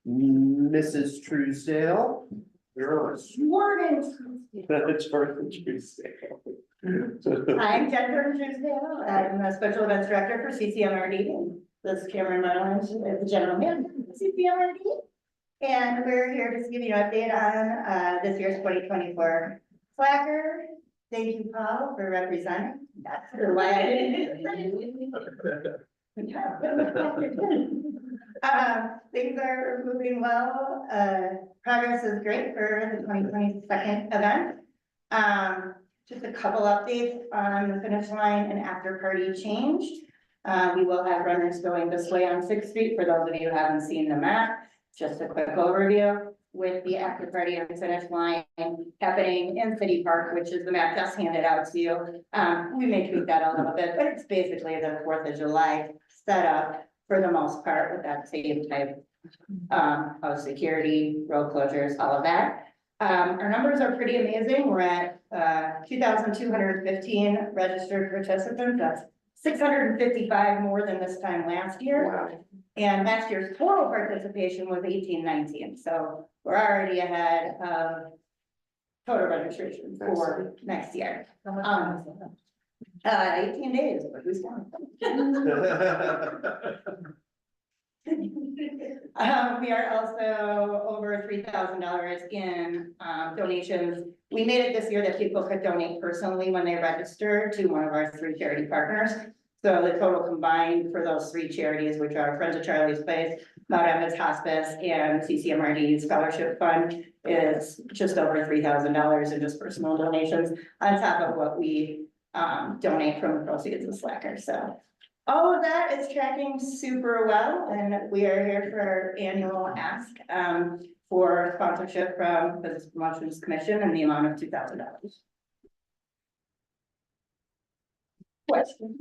Mrs. Truesdale. You're Morgan. Jordan Truesdale. I'm Jennifer Truesdale. I'm the Special Events Director for CCMRD. And this is Cameron Mullins, the General Manager of CCMRD. And we're here to give you an update on this year's 2024 Slacker. Thank you, Paul, for representing. That's why I didn't. Things are moving well. Progress is great for the 2022 event. Just a couple updates on the finish line and after party change. We will have runners going this way on 6th Street for those of you who haven't seen the map. Just a quick overview with the after party and finish line happening in City Park, which is the map just handed out to you. We may tweak that a little bit, but it's basically the 4th of July setup for the most part with that same type of security, road closures, all of that. Our numbers are pretty amazing. We're at 2,215 registered participants. That's 655 more than this time last year. Wow. And last year's total participation was 1,819. So we're already ahead of total registration for next year. 18 days, but who's counting? We are also over $3,000 in donations. We made it this year that people could donate personally when they register to one of our 3 charity partners. So the total combined for those 3 charities, which are Friends of Charlie's Place, Mount Evans Hospice, and CCMRD Scholarship Fund, is just over $3,000 in just personal donations on top of what we donate from the proceeds of Slacker. So all of that is tracking super well, and we are here for our annual ask for sponsorship from Business Promotions Commission in the amount of $2,000. Questions?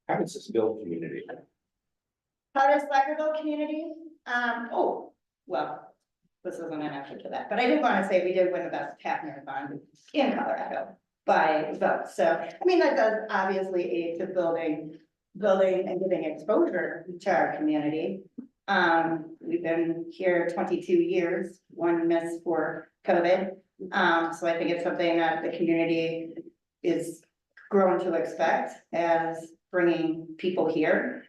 How does this build community? How does Slacker build community? Well, this isn't an answer to that, but I did want to say we did win the best half marathon in Colorado by vote. So, I mean, that does obviously aid to building and giving exposure to our community. We've been here 22 years, 1 miss for COVID. So I think it's something that the community is growing to expect as bringing people here.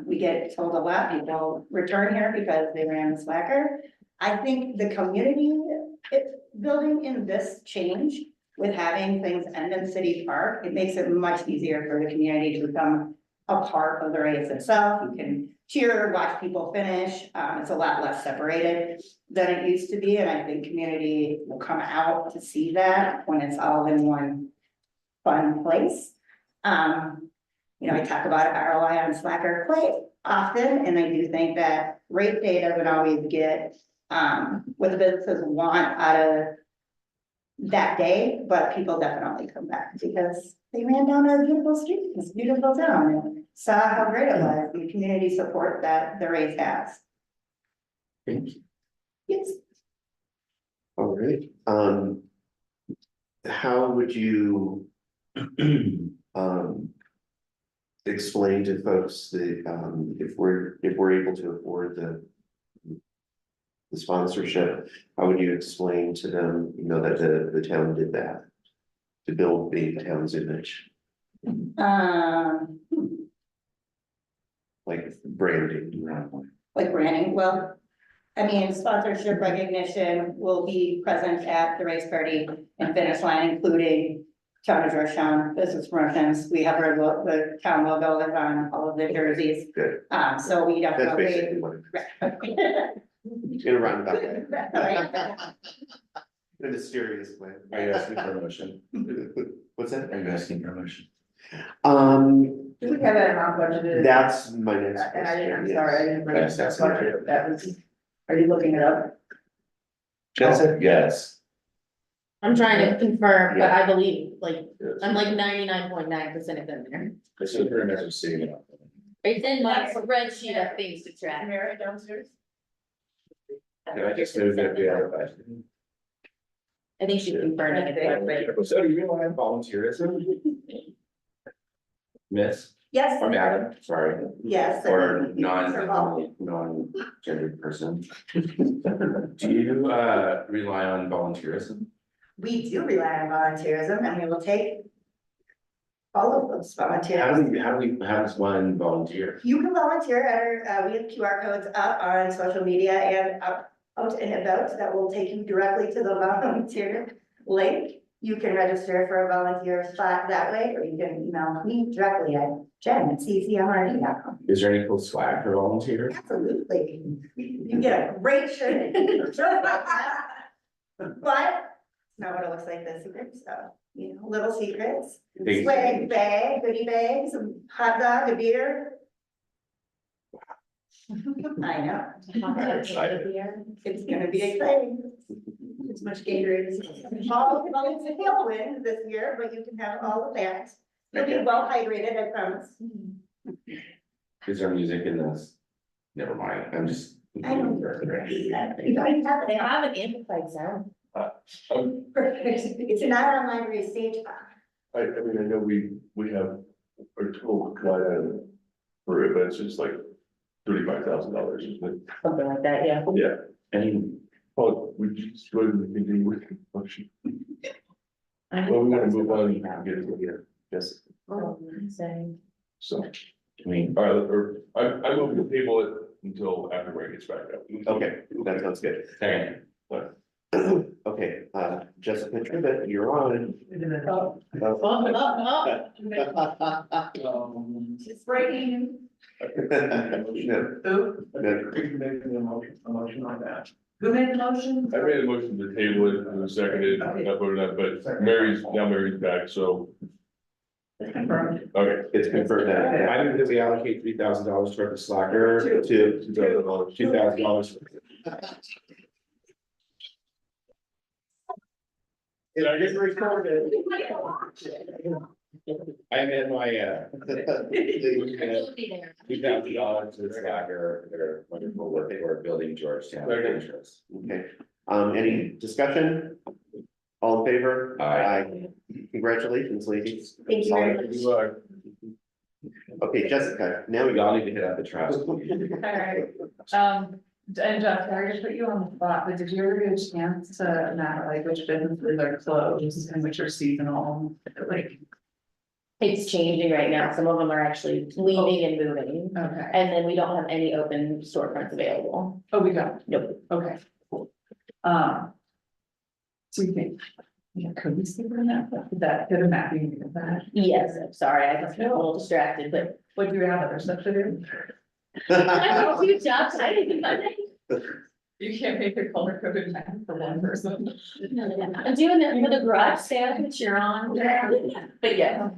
We get told a lot, people return here because they ran the Slacker. I think the community building in this change with having things end in City Park, it makes it much easier for the community to become a part of the race itself. You can cheer, watch people finish. It's a lot less separated than it used to be. And I think community will come out to see that when it's all in one fun place. You know, I talk about ROI on Slacker quite often, and I do think that race day doesn't always get what the businesses want out of that day, but people definitely come back because they ran down a beautiful street, this beautiful town, and saw how great it was, and the community support that the race has. Thank you. Yes. All right, how would you explain to folks that if we're able to afford the sponsorship, how would you explain to them, you know, that the town did that to build the town's image, like branding? Like branding, well, I mean, sponsorship recognition will be present at the race party and finish line, including Town of Georgetown, Business Promotions. We have our, the town logo is on all of the jerseys. Good. So we That's definitely. basically what it is. In a roundabout way. In a mysterious way. Are you asking for a motion? What's that? Are you asking for a motion? Do we have that amount budgeted? That's my next And I didn't, I'm question, sorry, I yes. didn't bring Yes, that that's budget, okay. that was, are you looking it up? Jen said yes. I'm trying to confirm, but Yeah. I believe, like, Yes. I'm like 99.9% of them there. I should have never seen it. It's in my spreadsheet of things to track. Mary downstairs? Yeah, I just moved it, yeah. I think she's confirming it, but So do you realize volunteerism? Miss Yes. or madam, sorry, Yes. or For all. non-gendered person. Do you rely on volunteerism? We do rely on volunteerism and we will take all of those volunteers. How does one volunteer? You can volunteer at our, we have QR codes up on social media and out and about that will take you directly to the volunteer link. You can register for a volunteer spot that way, or you can email me directly at jen@ccmrd.com. Is there any cool swag for volunteers? Absolutely. You get a great shirt. But it's not what it looks like this year, so, you know, little secrets. Big- Swag bag, goodie bag, some hot dog, a beer. I know, it's gonna be exciting. It's much Gatorade. Well, it's a tailwind this year, but you can have all of that. You'll be well hydrated, I promise. Is there music in this? Never mind, I'm just. I don't. You don't have They it. have an amplified sound. It's not on library stage. I mean, I know we have our total line item for it, but it's just like $35,000, isn't it? Something like that, yeah. Yeah, Any, well, we just go ahead and continue with the motion. I Well, we wanna think move on that's and get it here, yes, what I'm saying. so, I mean, all right, or I move to table it until after Ray gets back up. Okay, that sounds good. second, Okay, Jessica Trivett, you're on. It's breaking. No, Who? no. Motion on that. Who made the motion? I made a motion to table it, and seconded, I voted on, but Mary's back, so, It's confirmed. okay. It's confirmed that. I move that we allocate $3,000 toward the slacker to $2,000. Did I get recorded? I'm in my, It'll be there. $2,000 to the slacker, their wonderful work for building Georgetown. Interest. Okay, any discussion? All in favor? Aye. Congratulations, ladies. Thank you very much. You are. Okay, Jessica, now We we all got. need to hit up the trust. Alright, and Jeff, sorry to put you on the spot, but did you ever get a chance to map like which businesses are closed and which are seasonal? Like, It's changing right now. Some of them are actually leaving and moving. okay, And then we don't have any open storefronts available. oh, we don't, Nope. okay, cool. So you think, yeah, could we see that, could a mapping be that? Yes, I'm sorry, I got a little distracted, but What do you have other stuff to do? I have 2 jobs, I didn't Monday. You can't make a color coded map for one person. I'm doing it for the garage sale that you're on. But yeah.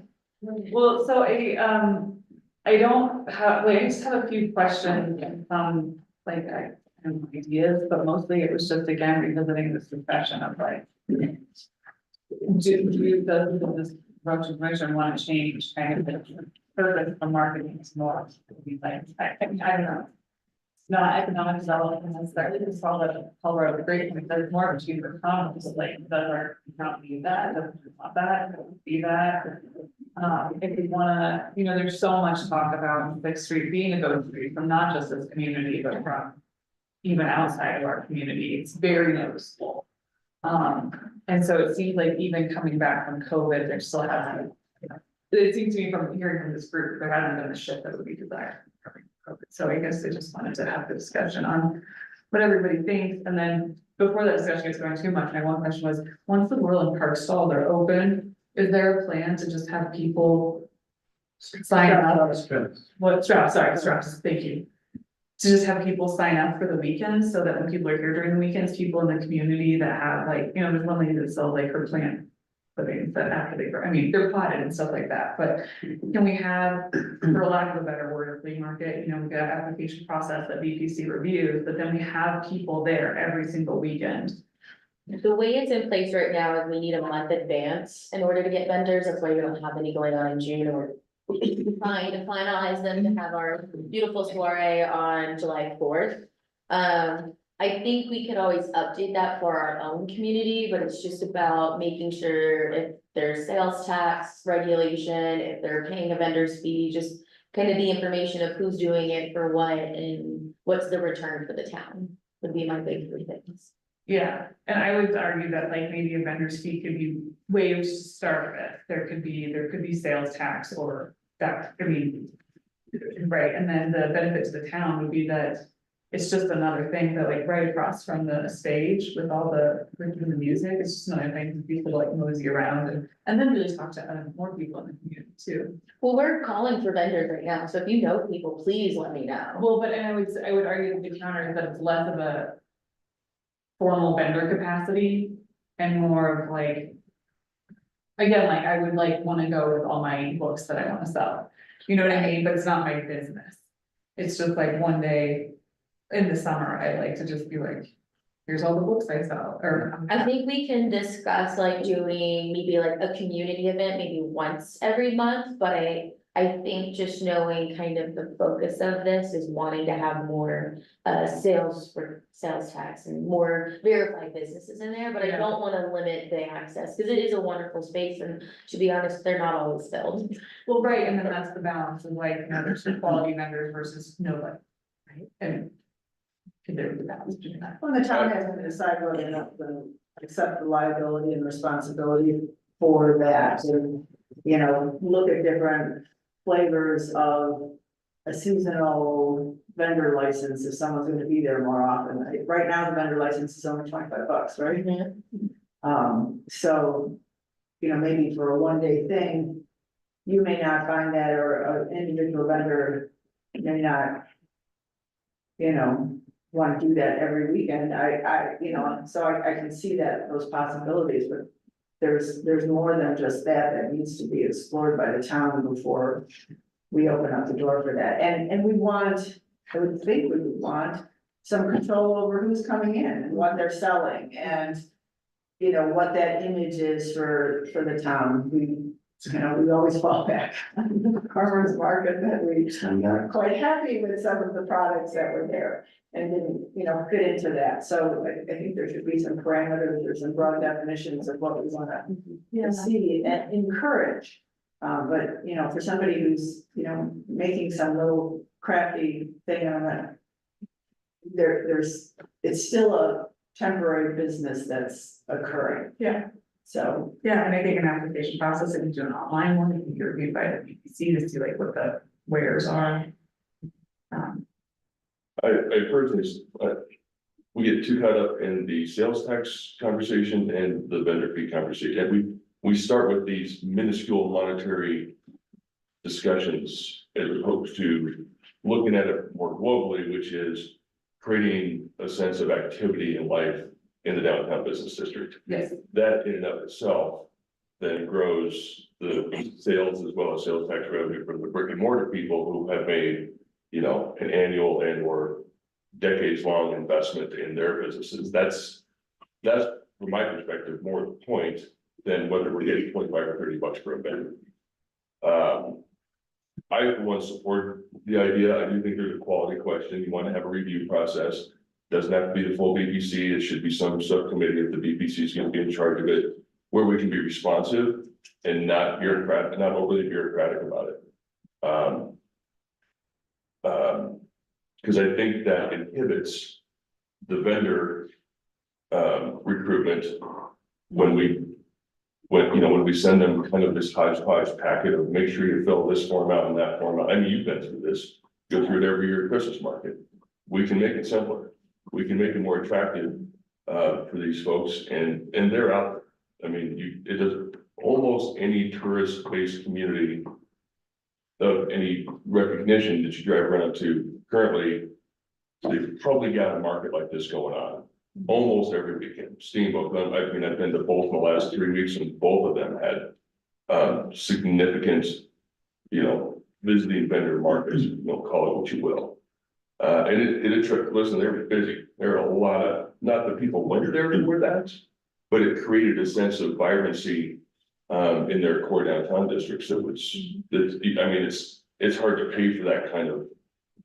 Well, so I don't have, like, I just have a few questions, like, I have ideas, but mostly it was just again revisiting this discussion of like. Does the business approach information want to change kind of the purpose of marketing is more, like, I don't know. It's not economic development necessarily, it's all the color of the great, because there's more of a cheaper comments, like, does our account need that, does it want that, does it see that? If we wanna, you know, there's so much talk about Big Street being a go street from not just this community, but from. Even outside of our community, it's very noticeable. And so it seems like even coming back from COVID, there still hasn't. It seems to me from hearing from this group, there hasn't been the shift that would be desired. From COVID. So I guess I just wanted to have the discussion on what everybody thinks, and then before that discussion gets going too much, my one question was, once the Whirland Park stalls are open, is there a plan to just have people sign up? What, Strauss, sorry, Strauss, thank you. To just have people sign up for the weekends, so that when people are here during the weekends, people in the community that have like, you know, there's one lady that sells like her plant. Living that after they, I mean, they're potted and stuff like that, but can we have, for lack of a better word, flea market, you know, we got an application process that BPC reviews, but then we have people there every single weekend. The way it's in place right now is we need a month advance in order to get vendors. That's why we don't have any going on in June, or trying to finalize them to have our beautiful soiree on July 4th. I think we could always update that for our own community, but it's just about making sure if their sales tax regulation, if they're paying a vendor's fee, just kind of the information of who's doing it for what and what's the return for the town, would be my big three things. Yeah, and I would argue that like maybe a vendor's fee could be waived to start with, there could be sales tax or that, I mean. Right, and then the benefit to the town would be that it's just another thing that like right across from the stage with all the music, it's just another thing for people to like mosey around and then really talk to more people in the community too. Well, we're calling for vendors right now, so if you know people, please let me know. Well, but and I would argue that the counter is that it's less of a formal vendor capacity and more of like. Again, like I would like wanna go with all my books that I wanna sell, you know what I mean, but it's not my business. It's just like one day in the summer, I like to just be like, here's all the books I sell, or. I think we can discuss like doing maybe like a community event, maybe once every month, but I think just knowing kind of the focus of this is wanting to have more sales for sales tax and more verified businesses in there, but I Yeah. don't wanna limit the access, cause it is a wonderful space, and to be honest, they're not always filled. Well, right, and then that's the balance of like, you know, there's some quality vendors versus nobody, right, and. Could there be a balance between that? Well, the town has to decide whether or not to accept the liability and responsibility for that, and, you know, look at different flavors of a seasonal vendor license, if someone's gonna be there more often. Right now, the vendor license is only $25, right? So, you know, maybe for a one-day thing, you may not find that, or an individual vendor may not, you know, want to do that every weekend. You know, so I can see that, those possibilities, but there's more than just that needs to be explored by the town before we open up the door for that. And we want, I would think we would want some control over who's coming in and what they're selling, and you know, what that image is for the town. You know, we always fall back on the farmer's market, that we not quite happy with some of the products that were there and didn't, you know, fit into that. So I think there should be some parameters or some broad definitions of what we wanna see and encourage. But, you know, for somebody who's, you know, making some little crafty thing on that, it's still a temporary business that's occurring. Yeah. So, Yeah, and I think an application process, if you do an online one, it can be reviewed by the BPC to see like what the wares are. I heard this, we get too caught up in the sales tax conversation and the vendor fee conversation, and we start with these minuscule monetary discussions as opposed to looking at it more globally, which is creating a sense of activity and life in the downtown business district. Yes. That in and of itself then grows the sales as well as sales tax revenue from the brick and mortar people who have made, you know, an annual and or decades-long investment in their businesses. That's from my perspective, more the point than whether we're getting 25 or 30 bucks for a vendor. I want to support the idea. I do think there's a quality question. You want to have a review process. Doesn't have to be the full BPC. It should be some subcommittee if the BPC is going to be in charge of it, where we can be responsive and not bureaucratic, not overly bureaucratic about it. Because I think that inhibits the vendor recruitment when we send them kind of this hodgepodge packet of make sure you fill this form out and that form out. I mean, you've been through this, go through it every year at Christmas market. We can make it simpler. We can make it more attractive for these folks, and they're out there. I mean, it does almost any tourist-based community of any recognition that you drive around to currently, they've probably got a market like this going on almost every weekend. Steamboat, I mean, I've been to both in the last 3 weeks, and both of them had significant, you know, visiting vendor markets, you know, call it what you will. And listen, they're busy. There are a lot of, not that people went there for that, but it created a sense of vibrancy in their core downtown districts. So it's hard to pay for that kind of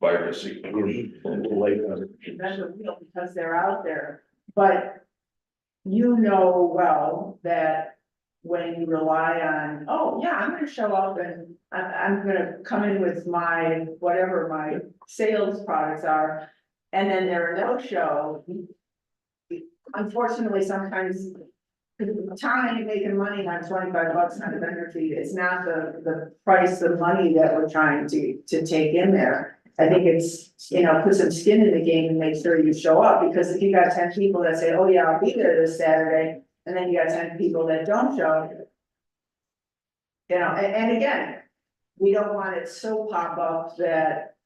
vibrancy. that's a real, because they're out there, but you know well that when you rely on, oh, yeah, I'm gonna show up and I'm gonna come in with my, whatever my sales products are. And then they're a no-show. Unfortunately, sometimes the town ain't making money on $25 on a vendor fee. It's not the price of money that we're trying to take in there. I think it's, you know, put some skin in the game and make sure you show up, because if you got 10 people that say, oh yeah, I'll be there this Saturday, and then you got 10 people that don't show. You know, and again, we don't want it so pop up that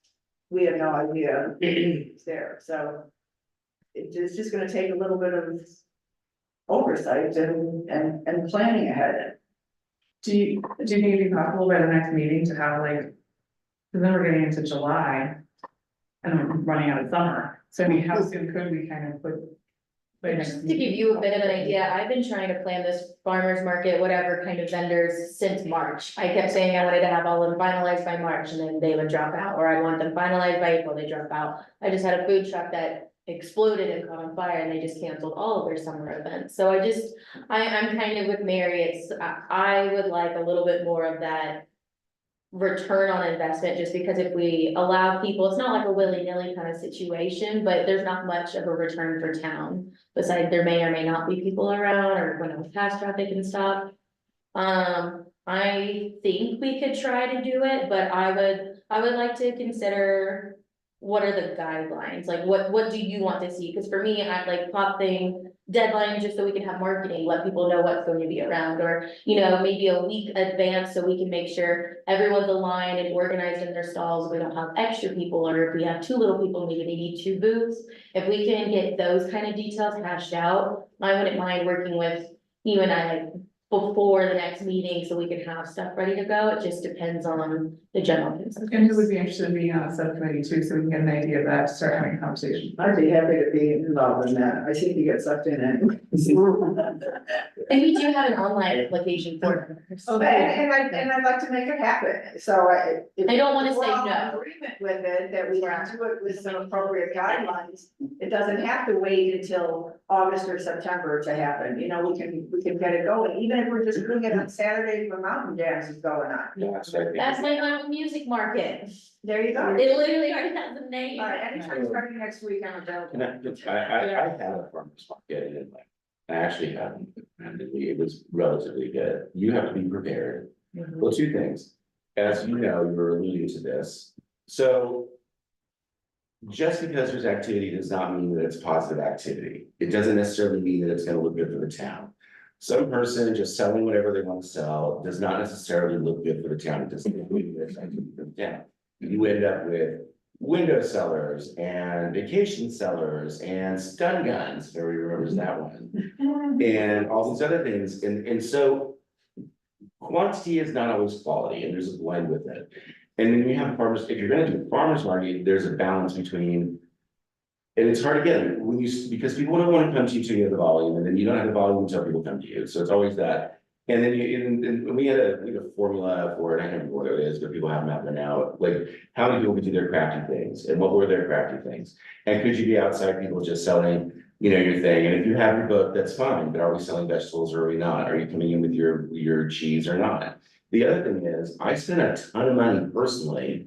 we have no idea it's there, so. It's just gonna take a little bit of oversight and planning ahead. Do you think it'd be possible by the next meeting to have like, cause then we're getting into July. And we're running out of summer, so I mean, how soon could we kind of put? by next Just to give you a bit of an idea, I've been trying to plan this farmer's market, whatever kind of vendors since March. I kept saying I wanted to have all of them finalized by March and then they would drop out, or I want them finalized by April, they drop out. I just had a food truck that exploded and caught on fire and they just canceled all of their summer events. So I'm kind of with Mary, I would like a little bit more of that return on investment, just because if we allow people, it's not like a willy-nilly kind of situation, but there's not much of a return for town. Besides, there may or may not be people around, or when it's past traffic and stuff. I think we could try to do it, but I would like to consider, what are the guidelines? Like, what do you want to see? Cause for me, I like popping deadline just so we can have marketing, let people know what's going to be around, or, you know, maybe a week advance so we can make sure everyone's aligned and organized in their stalls. We don't have extra people, or if we have too little people, maybe they need 2 booths. If we can get those kind of details hashed out, I wouldn't mind working with you and I like before the next meeting so we can have stuff ready to go. It just depends on the general consensus. And who would be interested in being on a subcommittee too, so we can get an idea of that, start having a conversation. I'd be happy to be involved in that. I seem to get sucked in it. And we do have an online application for it. And I'd like to make it happen, so if I don't wanna we're say all in no. agreement with it, that we can do it with some appropriate guidelines. It doesn't have to wait until August or September to happen, you know, we can get it going, even if we're just doing it on Saturdays when mountain jams is going on. Yeah, so I think. That's my mountain music market. There you go. It literally already has a name. All right, anytime starting next week, I'm available. And I had a farmer's market in Atlanta. I actually had, and it was relatively good. You have to be prepared. Well, 2 things. As you know, you were alluding to this. So just because there's activity does not mean that it's positive activity. It doesn't necessarily mean that it's gonna look good for the town. Some person just selling whatever they want to sell does not necessarily look good for the town. It doesn't look good for the town. You end up with window sellers and vacation sellers and stun guns, if everybody remembers that one. And all these other things, and so quantity is not always quality, and there's a blend with it. And then you have farmers, if you're gonna do a farmer's market, there's a balance between. And it's hard to get, when you, because people don't wanna come to you till you have the volume, and then you don't have the volume until people come to you, so it's always that. And then and we had a formula for it, I can't remember what it is, but people have them out there now, like, how many people could do their crafty things, and what were their crafty things? And could you be outside people just selling, you know, your thing, and if you have your book, that's fine, but are we selling vegetables or are we not? Are you coming in with your cheese or not? The other thing is, I spent a ton of money personally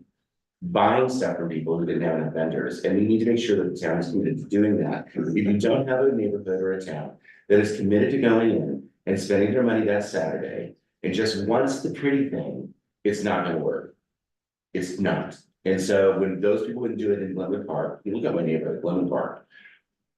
buying stuff from people who didn't have enough vendors, and we need to make sure that the town is committed to doing that. If you don't have a neighborhood or a town that is committed to going in and spending their money that Saturday, and just wants the pretty thing, it's not gonna work. It's not. And so when those people wouldn't do it in Glenwood Park, you look at my neighborhood, Glenwood Park.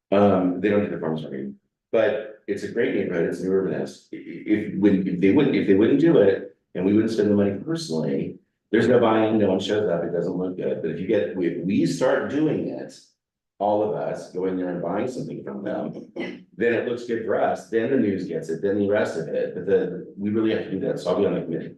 They don't get the farmers market, but it's a great neighborhood, it's New Urbanist. If they wouldn't do it, and we wouldn't spend the money personally, there's no buying, no one shows up, it doesn't look good, but if we start doing it, all of us going there and buying something from them, then it looks good for us, then the news gets it, then the rest of it, but we really have to do that, so I'll be on the committee.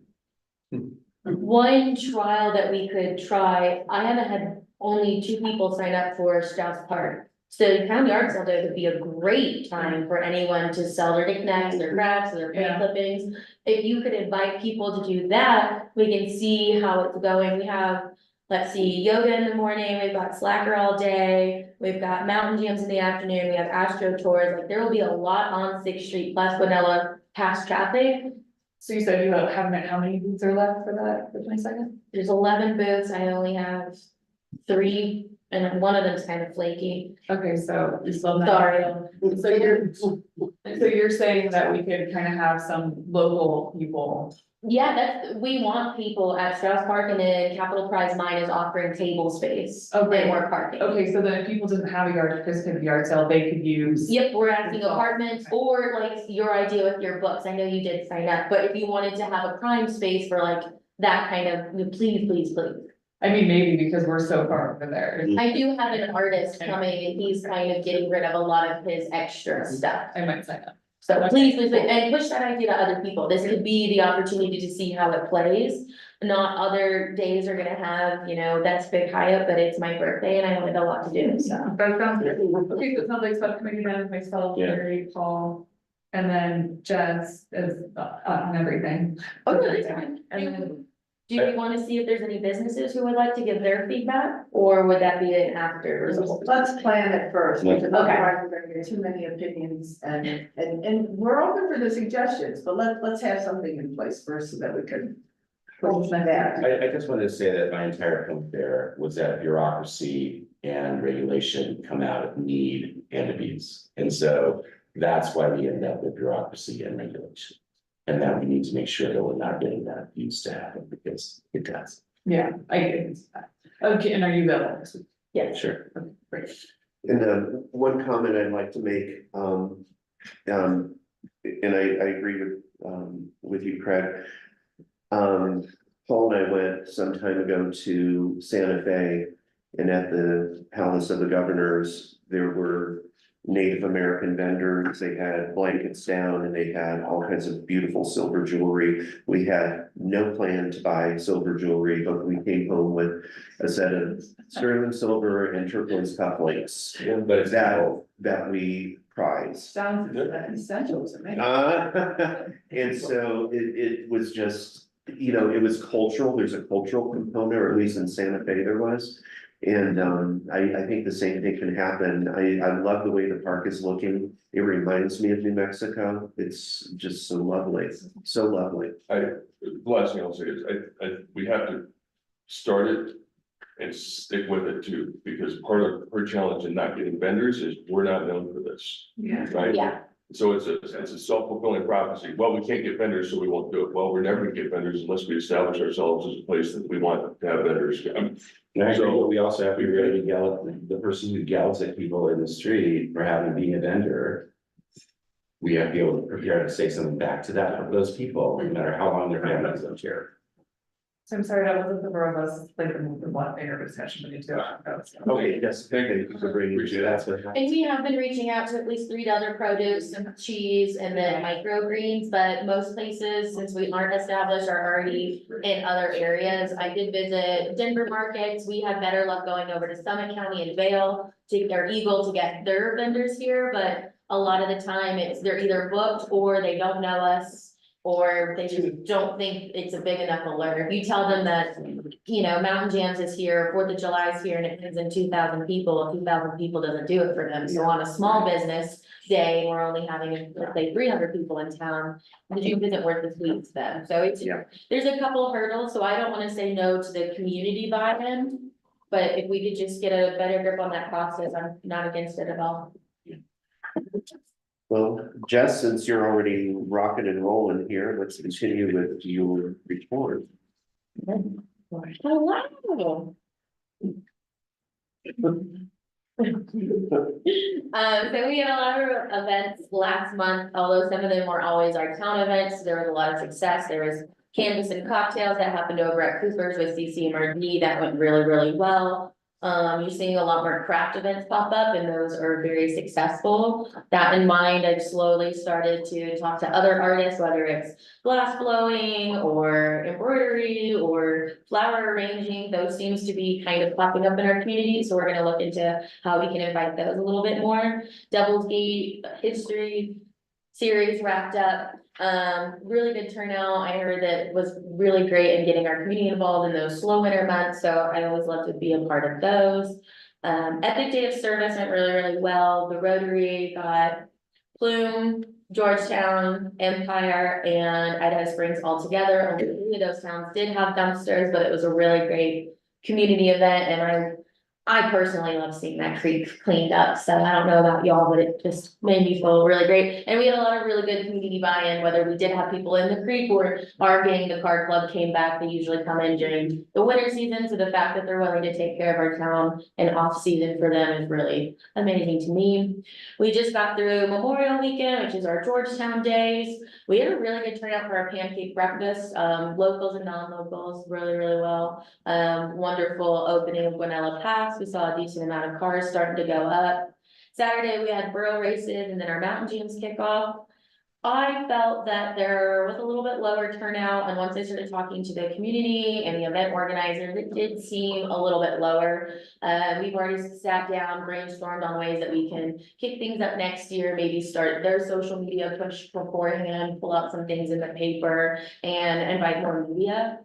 One trial that we could try, I haven't had only 2 people sign up for Strauss Park. So County Art Center would be a great time for anyone to sell their knickknacks, their crafts, their paint clippings. If you could invite people to do that, we can see how it's going. We have let's see, yoga in the morning, we've got Slacker all day, we've got mountain jams in the afternoon, we have Astro tours, like there will be a lot on Sixth Street plus Vanilla past traffic. So you said you have, how many booths are left for that, the 22nd? There's 11 booths, I only have 3, and one of them's kind of flaky, Okay, so you still have. sorry. So you're saying that we could kind of have some local people. Yeah, we want people at Strauss Park, and then Capital Prize Mine is offering table space. Okay. And more parking. Okay, so then if people didn't have a yard, participate in the yard sale, they could use. Yep, we're asking apartments, or like your idea with your books, I know you did sign up, but if you wanted to have a prime space for like that kind of, please, please, please. I mean, maybe because we're so far over there. I do have an artist coming, and he's kind of getting rid of a lot of his extra stuff. I might sign up. So please, please, please, and push that idea to other people. This could be the opportunity to see how it plays. Not other days are gonna have, you know, that's big high up, but it's my birthday and I only got a lot to do, so. That sounds good. Okay, so it sounds like subcommittee then, myself, Yeah. Mary, Paul, and then Jess is on everything. Oh, no, that's fine. And then, Do you wanna see if there's any businesses who would like to give their feedback, or would that be an after result? Let's plan it first, because Okay. otherwise we're gonna get too many opinions and we're open for the suggestions, but let's have something in place first so that we can. push that. I just wanted to say that my entire point there was that bureaucracy and regulation come out of need and abuse. And so that's why we end up with bureaucracy and regulation. And that we need to make sure that we're not getting that abuse to happen, because it does. yeah, I get that. Okay, and are you available next week? Yeah, Sure. Okay, great. And one comment I'd like to make, and I agree with you, Craig. Paul and I went some time ago to Santa Fe, and at the Palace of the Governors, there were Native American vendors. They had blankets down and they had all kinds of beautiful silver jewelry. We had no plan to buy silver jewelry, but we came home with a set of sterling silver and turquoise cufflinks But it's that we prize. Sounds essential to me. And so it was just, you know, it was cultural, there's a cultural component, or at least in Santa Fe there was. And I think the same thing can happen. I love the way the park is looking. It reminds me of New Mexico. It's just so lovely, so lovely. The last thing I'll say is, we have to start it and stick with it too, because part of her challenge in not getting vendors is we're not known for this, Yeah. right? yeah, So it's a self-fulfilling prophecy. Well, we can't get vendors, so we won't do it. Well, we're never gonna get vendors unless we establish ourselves as a place that we want to have vendors. And I agree, but we also have to be ready to yell at the person who yells at people in the street for having being a vendor. We have to be able to prepare to say something back to those people, no matter how long their families lived here. So I'm sorry, that wasn't the robust, like, the one bigger discussion we need to. Okay, yes, thank you for bringing it to That's that. what. and we have been reaching out to at least 3 other produce and cheese and then microgreens, but most places, since we aren't established, are already in other areas. I did visit Denver markets, we had better luck going over to Summit County and Vale or Eagle to get their vendors here, but a lot of the time they're either booked or they don't know us. Or they just don't think it's a big enough alert. If you tell them that, you know, Mountain Jams is here, 4th of July is here, and it brings in 2,000 people, 2,000 people doesn't do it for them. So on a small business day, we're only having, let's say, 300 people in town, the juice isn't worth the sweets to them. So it's, Yeah. there's a couple of hurdles, so I don't wanna say no to the community buy-in. But if we could just get a better grip on that process, I'm not against it at all. Well, Jess, since you're already rocking and rolling here, let's continue with your report. Hello. So we had a lot of events last month, although some of them were always our town events. There was a lot of success. There was canvas and cocktails that happened over at Cooper's with CCMRD. That went really, really well. You're seeing a lot more craft events pop up and those are very successful. That in mind, I've slowly started to talk to other artists, whether it's glass blowing or embroidery or flower arranging. Those seems to be kind of popping up in our community. So we're gonna look into how we can invite those a little bit more. Devil's Gate History series wrapped up. Really good turnout. I heard that was really great in getting our community involved in those slow winter months, so I always love to be a part of those. Epic Day of Service went really, really well. The Rotary got Plume, Georgetown, Empire, and Idaho Springs all together. Only 3 of those towns did have dumpsters, but it was a really great community event, and I personally love seeing that creek cleaned up, so I don't know about y'all, but it just made me feel really great. And we had a lot of really good community buy-in, whether we did have people in the creek or our gang, the car club, came back. They usually come in during the winter season, so the fact that they're willing to take care of our town and off-season for them is really amazing to me. We just got through Memorial Weekend, which is our Georgetown days. We had a really good turnout for our pancake breakfast, locals and non-locals, really, really well. Wonderful opening of Guanella Pass. We saw a decent amount of cars starting to go up. Saturday, we had borough races and then our mountain jams kickoff. I felt that there was a little bit lower turnout, and once I started talking to the community and the event organizers, it did seem a little bit lower. We've already sat down, brainstormed on ways that we can kick things up next year, maybe start their social media push beforehand, pull out some things in the paper and invite more media.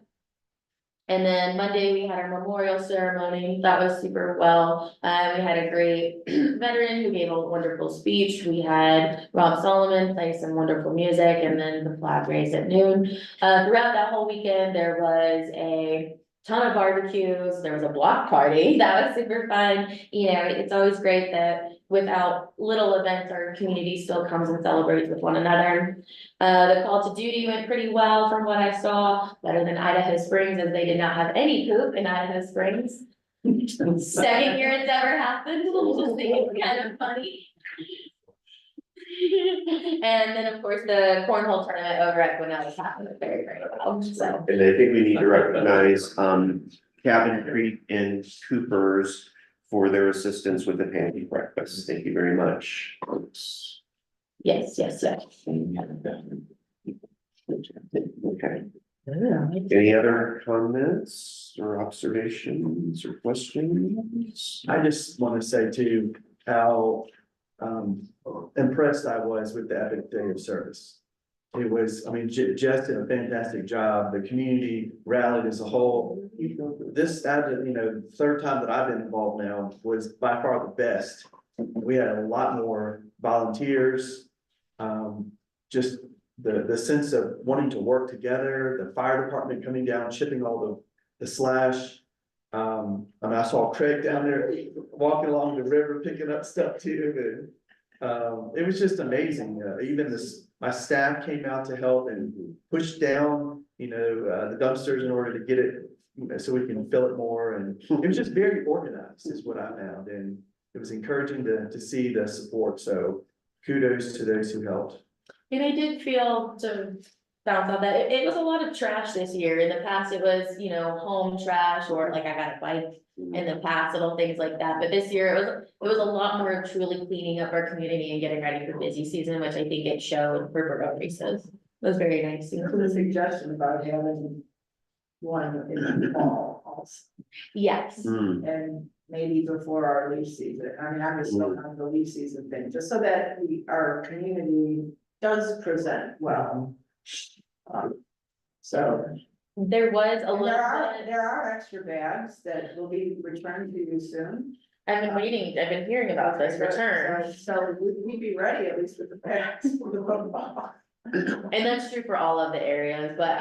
And then Monday, we had our memorial ceremony. That was super well. We had a great veteran who gave a wonderful speech. We had Rob Solomon play some wonderful music, and then the flag raised at noon. Throughout that whole weekend, there was a ton of barbecues. There was a block party. That was super fun. You know, it's always great that without little events, our community still comes and celebrates with one another. The call to duty went pretty well from what I saw, better than Idaho Springs, as they did not have any poop in Idaho Springs. Second year it's ever happened, I just think it's kind of funny. And then, of course, the cornhole tournament over at Gwinnett happened very, very well, so. And I think we need to recognize, Cabin Creek and Cooper's for their assistance with the pancake breakfast. Thank you very much. Yes, yes, yes. Okay. Any other comments or observations or questions? I just want to say too, how impressed I was with the Epic Day of Service. It was, I mean, just did a fantastic job. The community rallied as a whole. This, third time that I've been involved now was by far the best. We had a lot more volunteers. Just the sense of wanting to work together, the fire department coming down, shipping all the slash. I saw Craig down there walking along the river, picking up stuff too, and it was just amazing. Even my staff came out to help and push down, the dumpsters in order to get it, so we can fill it more, and it was just very organized is what I found, and it was encouraging to see the support, so kudos to those who helped. And I did feel, to bounce off that, it was a lot of trash this year. In the past, it was, home trash, or like I got a bike in the past, little things like that. But this year, it was a lot more of truly cleaning up our community and getting ready for busy season, which I think it showed for borough races. It was very nice. There was a suggestion about having one in the fall also, Yes. and maybe before our leaf season. I mean, I'm just looking on the leaf season thing, just so that our community does present well. So. There was a And little there bit, are extra bags that will be returned to you soon. I've been hearing about this return. So we'd be ready at least with the bags for the football. And that's true for all of the areas, but,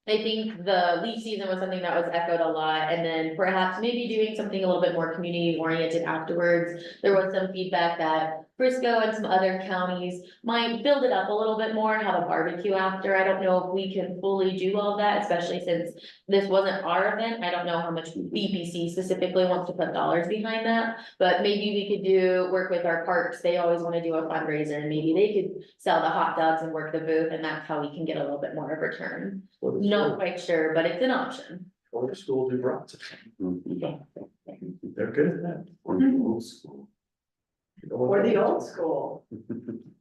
I think the leaf season was something that was echoed a lot, and then perhaps maybe doing something a little bit more community oriented afterwards. There was some feedback that Frisco and some other counties might build it up a little bit more, have a barbecue after. I don't know if we can fully do all that, especially since this wasn't our event. I don't know how much BPC specifically wants to put dollars behind that, but maybe we could work with our parks. They always want to do a fundraiser, and maybe they could sell the hot dogs and work the booth, and that's how we can get a little bit more of a return. Not quite sure, but it's an option. Or the school do brought. They're good at that. Or the old school.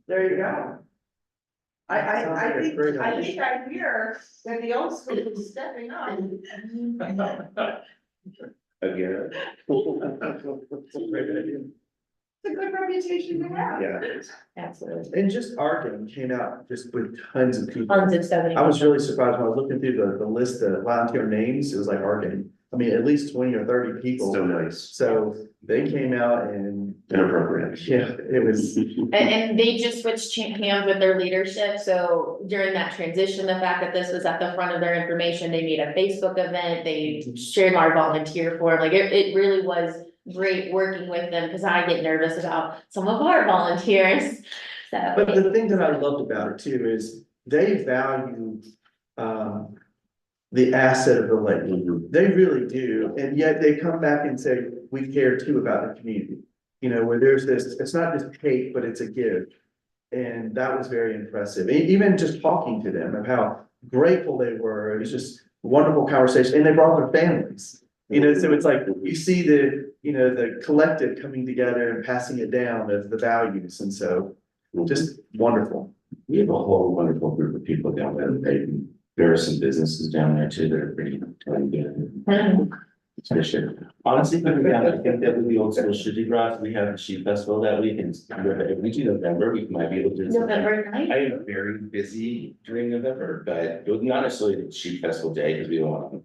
There you go. I think I hear that the old school is stepping up. Again. It's a great idea. It's a good reputation to have. Yeah. Absolutely. And just Arden came out just with tons of people. Tons of 70. I was really surprised when I was looking through the list of volunteer names, it was like Arden. I mean, at least 20 or 30 people. So nice, So they came out and, inappropriate. yeah, it was, And they just switched hands with their leadership, so during that transition, the fact that this was at the front of their information, they made a Facebook event, they shared our volunteer form, like it really was great working with them, cause I get nervous about some of our volunteers, so. but the thing that I loved about it too is they value, the asset of the lake. They really do, and yet they come back and say, we care too about the community. You know, where there's this, it's not just take, but it's a give. And that was very impressive, even just talking to them of how grateful they were, it was just wonderful conversation, and they brought their families. You know, so it's like, you see the, you know, the collective coming together and passing it down of the values, and so just wonderful. We have a whole wonderful group of people down there. There are some businesses down there too that are pretty good. Especially, honestly, coming down, I think that with the old school Shitty Rock, we have a sheep festival that week, and if we do November, we might be able to. do something. November 9th? I am very busy during November, but not necessarily the sheep festival day, because we don't want to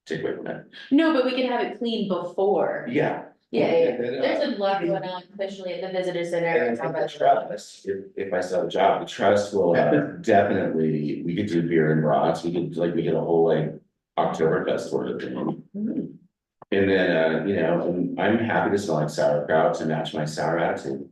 take away from that. No, but we can have it clean before. Yeah. Yeah, And then, there's a lot going on, especially at the visitor center. And I think the trust, if I sell a job, the trust will definitely, we could do beer and brats, we could, like, we get a whole like Oktoberfest sort of thing. And then, you know, and I'm happy to sell like sauerkraut to match my sour attitude.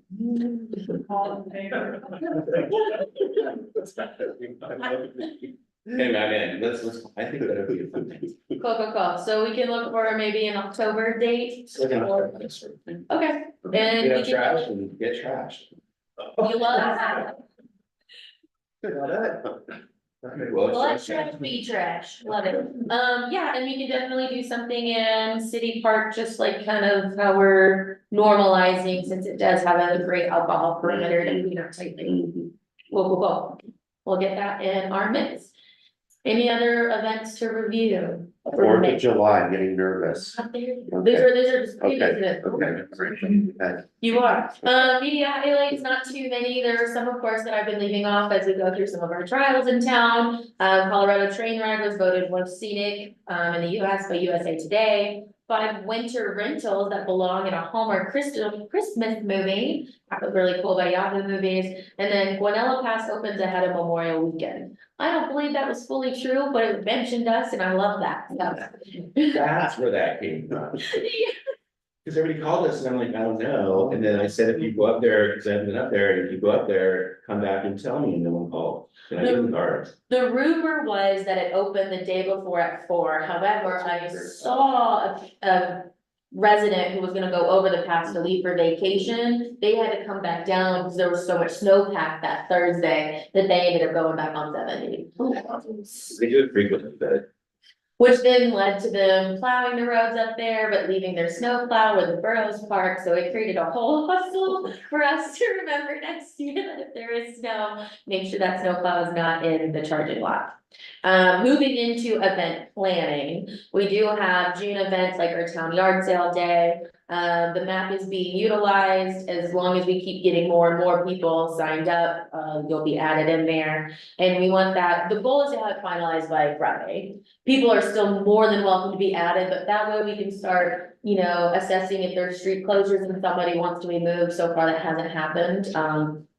Hey, man, let's, I think that'd be a fun thing. Cool. So we can look for maybe an October date. It's like an Oktoberfest sort of thing. Okay, and You know, we can, trash and get trashed. you love that. Well, Let it's trash be trash, love it. Yeah, and we can definitely do something in City Park, just like kind of how we're normalizing, since it does have a great alcohol perimeter to clean up tightly. Cool. We'll get that in our mix. Any other events to review? 4th of July, I'm getting nervous. Up there. Those are just previews. Okay. You are. Media highlights, not too many. There are some, of course, that I've been leaving off as we go through some of our trials in town. Colorado Train Ride was voted most scenic, in the US by USA Today. 5 winter rentals that belong in a Hallmark Christmas movie. That was really cool by Yahoo Movies. And then Guanella Pass opens ahead of Memorial Weekend. I don't believe that was fully true, but it mentioned us and I love that. That's where that came from. Cause everybody called us and I'm like, I don't know, and then I said, if you go up there, cause I haven't been up there, and if you go up there, come back and tell me, and no one called. And I didn't card. The rumor was that it opened the day before at 4. However, I saw a resident who was gonna go over the pass to leave for vacation. They had to come back down because there was so much snowpack that Thursday that they ended up going back on 70. They do it frequently, but Which then led to them plowing the roads up there, but leaving their snow plow where the Burrows Park, so it created a whole hustle for us to remember next year that if there is snow, make sure that snow plow is not in the charging lot. Moving into event planning, we do have June events like our town yard sale day. The map is being utilized as long as we keep getting more and more people signed up, you'll be added in there. And we want that, the goal is to have it finalized by Friday. People are still more than welcome to be added, but that way we can start, you know, assessing if there's street closures and somebody wants to be moved. So far that hasn't happened,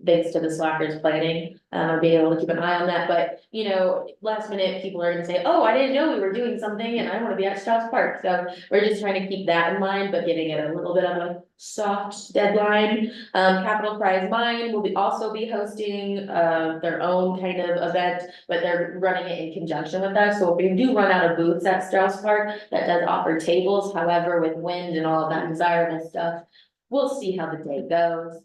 thanks to the Slackers planning, being able to keep an eye on that. But, you know, last minute, people are gonna say, oh, I didn't know we were doing something and I wanna be at Strauss Park. So we're just trying to keep that in mind, but giving it a little bit of a soft deadline. Capital Prize Mine will also be hosting, their own kind of event, but they're running it in conjunction with us. So if we do run out of booths at Strauss Park, that does offer tables. However, with wind and all of that desirable stuff, we'll see how the day goes.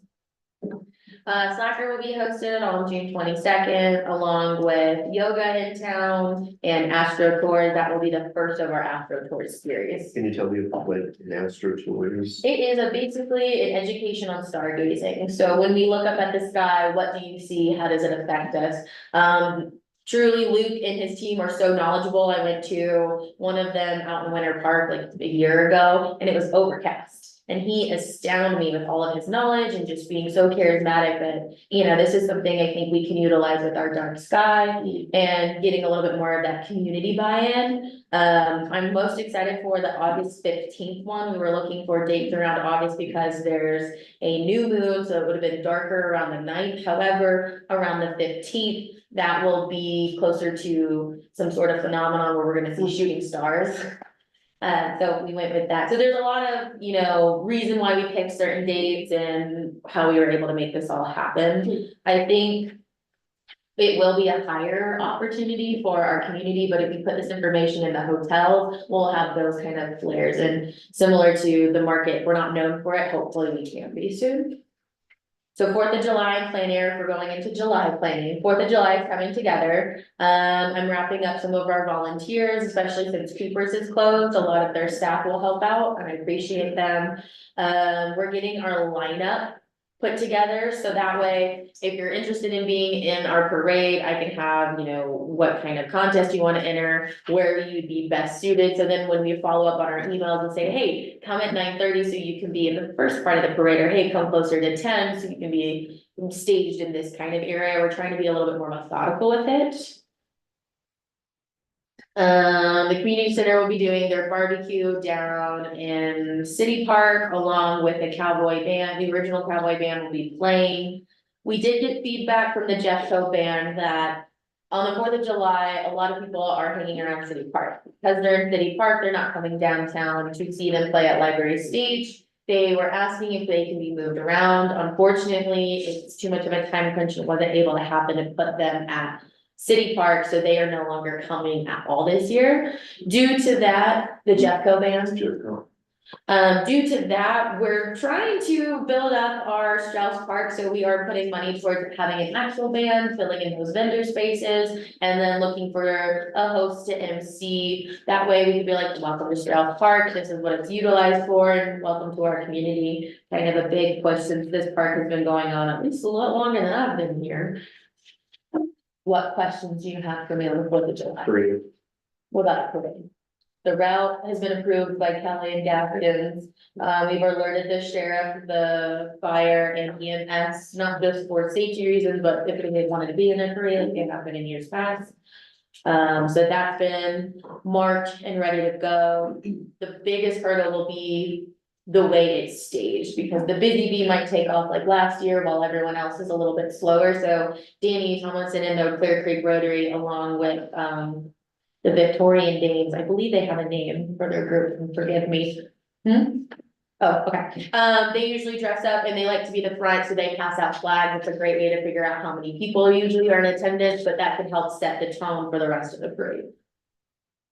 Slacker will be hosted on June 22nd, along with yoga in town and Astro Tours. That will be the first of our Astro Tours series. Can you tell me what an Astro Tour is? It is basically an education on stargazing. So when we look up at the sky, what do you see? How does it affect us? Truly, Luke and his team are so knowledgeable. I went to one of them out in Winter Park like a year ago and it was overcast. And he astounded me with all of his knowledge and just being so charismatic that, you know, this is something I think we can utilize with our dark sky and getting a little bit more of that community buy-in. I'm most excited for the August 15th one. We were looking for dates around August because there's a new moon, so it would have been darker around the 9th. However, around the 15th, that will be closer to some sort of phenomenon where we're gonna see shooting stars. So we went with that. So there's a lot of, you know, reason why we picked certain dates and how we were able to make this all happen. I think it will be a higher opportunity for our community, but if we put this information in the hotels, we'll have those kind of flares. And similar to the market, we're not known for it, hopefully we can be soon. So 4th of July and plein air, if we're going into July planning, 4th of July is coming together. I'm wrapping up some of our volunteers, especially since Keepers is closed, a lot of their staff will help out and I appreciate them. We're getting our lineup put together, so that way, if you're interested in being in our parade, I can have, you know, what kind of contest you wanna enter, where you'd be best suited, so then when we follow up on our emails and say, hey, come at 9:30 so you can be in the first part of the parade, or hey, come closer to 10 so you can be staged in this kind of area, we're trying to be a little bit more methodical with it. The community center will be doing their barbecue down in City Park along with the cowboy band. The original cowboy band will be playing. We did get feedback from the Jeffco band that on the 4th of July, a lot of people are hanging around City Park. Because they're in City Park, they're not coming downtown to see them play at Library Stage. They were asking if they can be moved around. Unfortunately, it's too much of a time crunch. It wasn't able to happen to put them at City Park, so they are no longer coming at all this year. Due to that, the Jeffco band, due to that, we're trying to build up our Strauss Park, so we are putting money towards having an actual band, filling in those vendor spaces, and then looking for a host to MC. That way we could be like, welcome to Strauss Park, this is what it's utilized for, and welcome to our community. Kind of a big push since this park has been going on at least a lot longer than I've been here. What questions do you have for me on the 4th of July? Great. What about parade? The route has been approved by Kelly and Gaskins. We've alerted the sheriff, the fire and EMS, not just for safety reasons, but if they wanted to be in a parade, like they have been in years past. So that's been marked and ready to go. The biggest hurdle will be the way it's staged, because the Busy Bee might take off like last year while everyone else is a little bit slower. So Danny Tomlinson and the Clear Creek Rotary, along with the Victorian Dames, I believe they have a name for their group, and forgive me. Oh, okay. They usually dress up and they like to be the front, so they pass out flags. It's a great way to figure out how many people usually are in attendance, but that could help set the tone for the rest of the parade.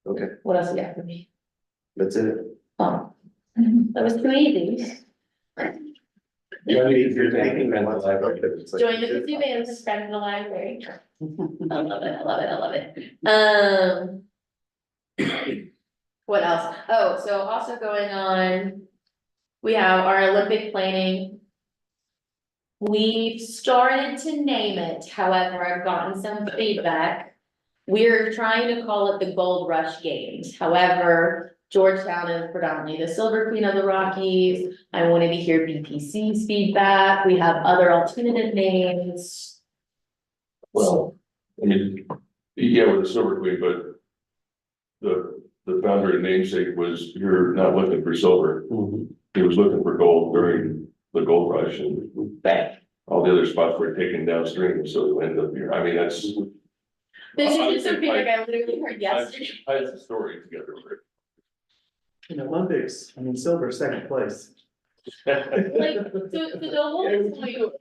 Okay, What else you got for me? that's it. Oh, that was too easy. You're taking that one live, okay, it's like- Join the Kitsy Band to spend the library. I love it, I love it, I love it. What else? Oh, so also going on, we have our Olympic planning. We've started to name it, however, I've gotten some feedback. We're trying to call it the Gold Rush Games, however, Georgetown is predominantly the Silver Queen of the Rockies. I wanted to hear BPC's feedback. We have other alternative names. Well, I mean, yeah, we're the Silver Queen, but the founder and namesake was, you're not looking for silver. He was looking for gold during the gold rush, and all the other spots were taken downstream, so we ended up here. I mean, that's. This I would is some say feedback I literally heard yesterday. Ties the story together. In Olympics, I mean, silver, second place. Like, so the whole point.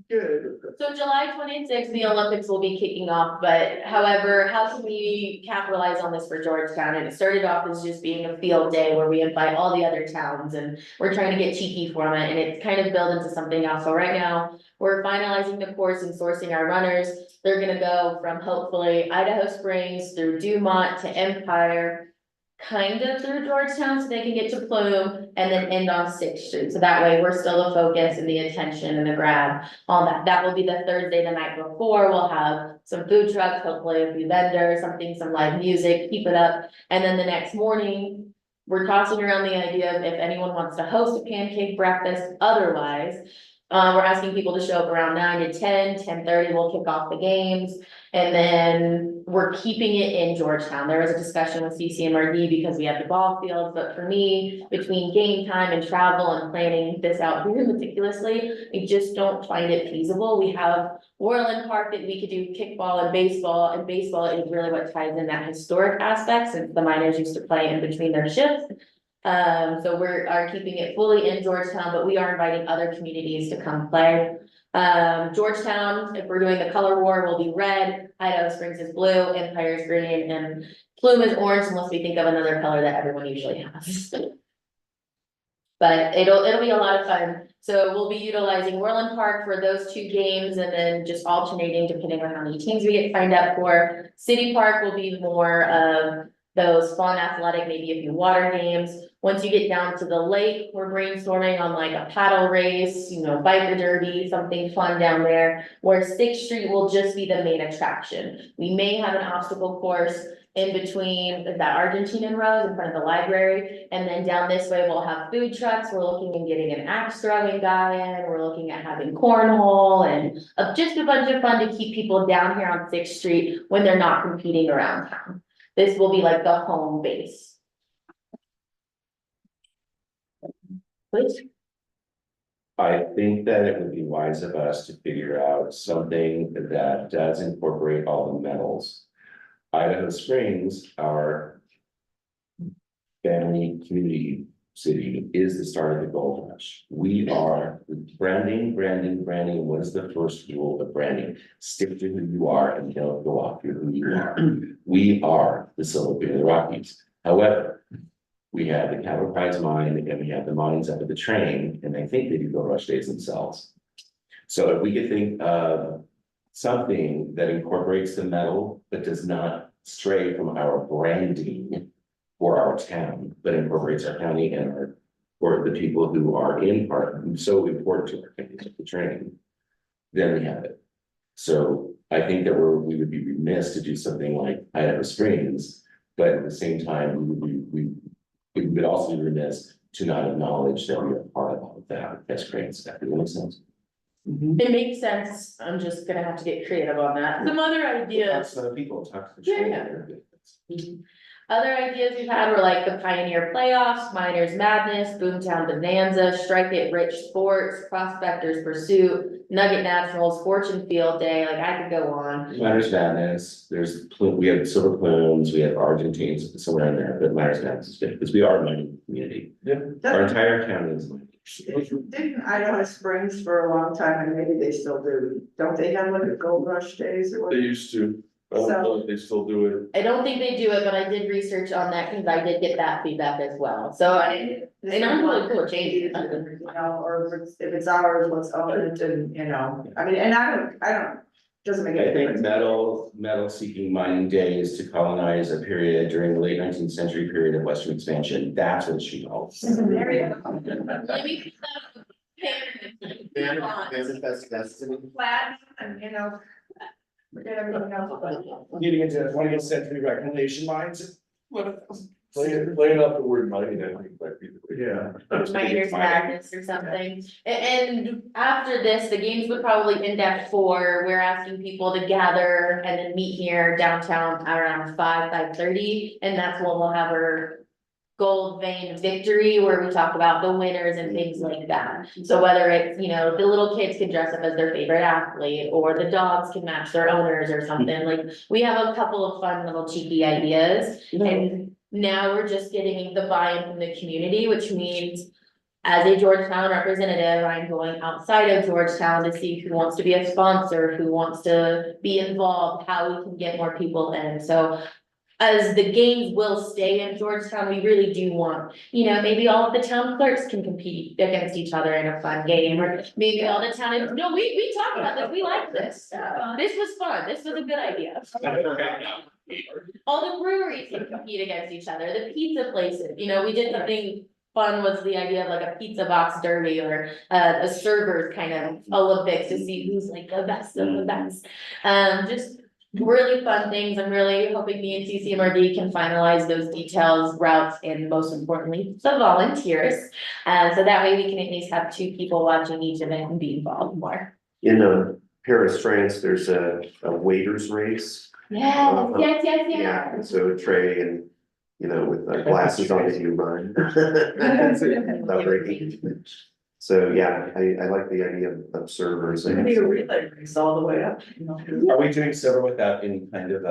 Good. So July 26th, the Olympics will be kicking off, but however, how can we capitalize on this for Georgetown? And it started off as just being a field day where we invite all the other towns and we're trying to get cheeky from it, and it's kind of built into something else. So right now, we're finalizing the course and sourcing our runners. They're gonna go from hopefully Idaho Springs through Dumont to Empire, kind of through Georgetown, so they can get to Plume and then end on 6th Street. So that way we're still the focus and the attention and the grab on that. That will be the Thursday, the night before. We'll have some food trucks, hopefully a few vendors, some live music, keep it up. And then the next morning, we're tossing around the idea of if anyone wants to host a pancake breakfast, otherwise. We're asking people to show up around 9 to 10, 10:30. We'll kick off the games. And then we're keeping it in Georgetown. There was a discussion with CCMRD because we have the ball fields, but for me, between game time and travel and planning this out very meticulously, I just don't find it feasible. We have Worland Park that we could do kickball and baseball is really what ties in that historic aspect, since the miners used to play in between their shifts. So are keeping it fully in Georgetown, but we are inviting other communities to come play. Georgetown, if we're doing the color war, will be red, Idaho Springs is blue, Empire is green, and Plume is orange, unless we think of another color that everyone usually has. But it'll be a lot of fun. So we'll be utilizing Worland Park for those 2 games and then just alternating depending on how many teams we get signed up for. City Park will be more of those fun athletic, maybe a few water games. Once you get down to the lake, we're brainstorming on like a paddle race, biker derby, something fun down there. Where 6th Street will just be the main attraction. We may have an obstacle course in between that Argentinian rose in front of the library. And then down this way, we'll have food trucks. We're looking at getting an axe throwing guy in. We're looking at having cornhole and just a bunch of fun to keep people down here on 6th Street when they're not competing around town. This will be like the home base. Please. I think that it would be wise of us to figure out something that does incorporate all the metals. Idaho Springs, our family community city, is the start of the gold rush. We are branding. What is the first rule of branding? Stick to who you are and don't go off who you are. We are the Silver Bear of the Rockies. However, we have the Cattle Prize mine and we have the mines up at the train, and I think they do gold rush days themselves. So if we could think of something that incorporates the metal, but does not stray from our branding for our town, but incorporates our county and our, or the people who are in part, so important to our county, like the train, then we have it. So I think that we would be remiss to do something like Idaho Springs, but at the same time, we would also be remiss to not acknowledge that we are part of all of that. That's great stuff. Does that make sense? It makes sense. I'm just gonna have to get creative on that. Some other ideas. So people talk to the Yeah, train. yeah. Other ideas we've had were like the Pioneer Playoffs, Miners Madness, Boomtown Bonanza, Strike It Rich Sports, Prospectors Pursuit, Nugget Nationals, Fortune Field Day, like I could go on. Miners Madness, we have Silver Plumes, we have Argentines somewhere in there, but Miners Madness is good, because we are a mining community. Our entire county is mining. Didn't Idaho Springs for a long time, and maybe they still do, don't they have like a gold rush days or They what? used to, I don't know if they still do it. I don't think they do it, but I did research on that because I did get that feedback as well. So and I'm really cool with changing. You know, or if it's ours, let's own it, and I mean, and I don't, doesn't make I any think difference. metal seeking mining days to colonize a period during the late 19th century period of Western expansion, that's what it should be called. There you go. Let me. Manifest destiny. Flat, and forget everything else. Getting into 20th century reclamation mines. Playing up the word mining, I think might be the way. Yeah. Miners Madness or something. And after this, the games would probably end at 4. We're asking people to gather and then meet here downtown around 5:30. And that's when we'll have our gold vein victory, where we talk about the winners and things like that. So whether it's, the little kids can dress up as their favorite athlete, or the dogs can match their owners or something, like, we have a couple of fun little cheeky ideas. And now we're just getting the buy-in from the community, which means as a Georgetown representative, I'm going outside of Georgetown to see who wants to be a sponsor, who wants to be involved, how we can get more people in. So as the games will stay in Georgetown, we really do want, maybe all of the town clerks can compete against each other in a fun game, or maybe all the town, no, we talked about this, we like this. This was fun, this was a good idea. All the breweries can compete against each other, the pizza places, we did something fun, was the idea of like a pizza box derby, or a servers kind of Olympics to see who's like the best of the best. Just really fun things. I'm really hoping me and CCMRD can finalize those details, routes, and most importantly, the volunteers. So that way we can at least have 2 people watching each event and be involved more. In Paris, France, there's a waiters race. Yes, yes. Yeah, so Trey and, you know, with glasses on as you run. So, yeah, I like the idea of observers. Maybe a relay race all the way up, you know. Are we doing silver without any kind of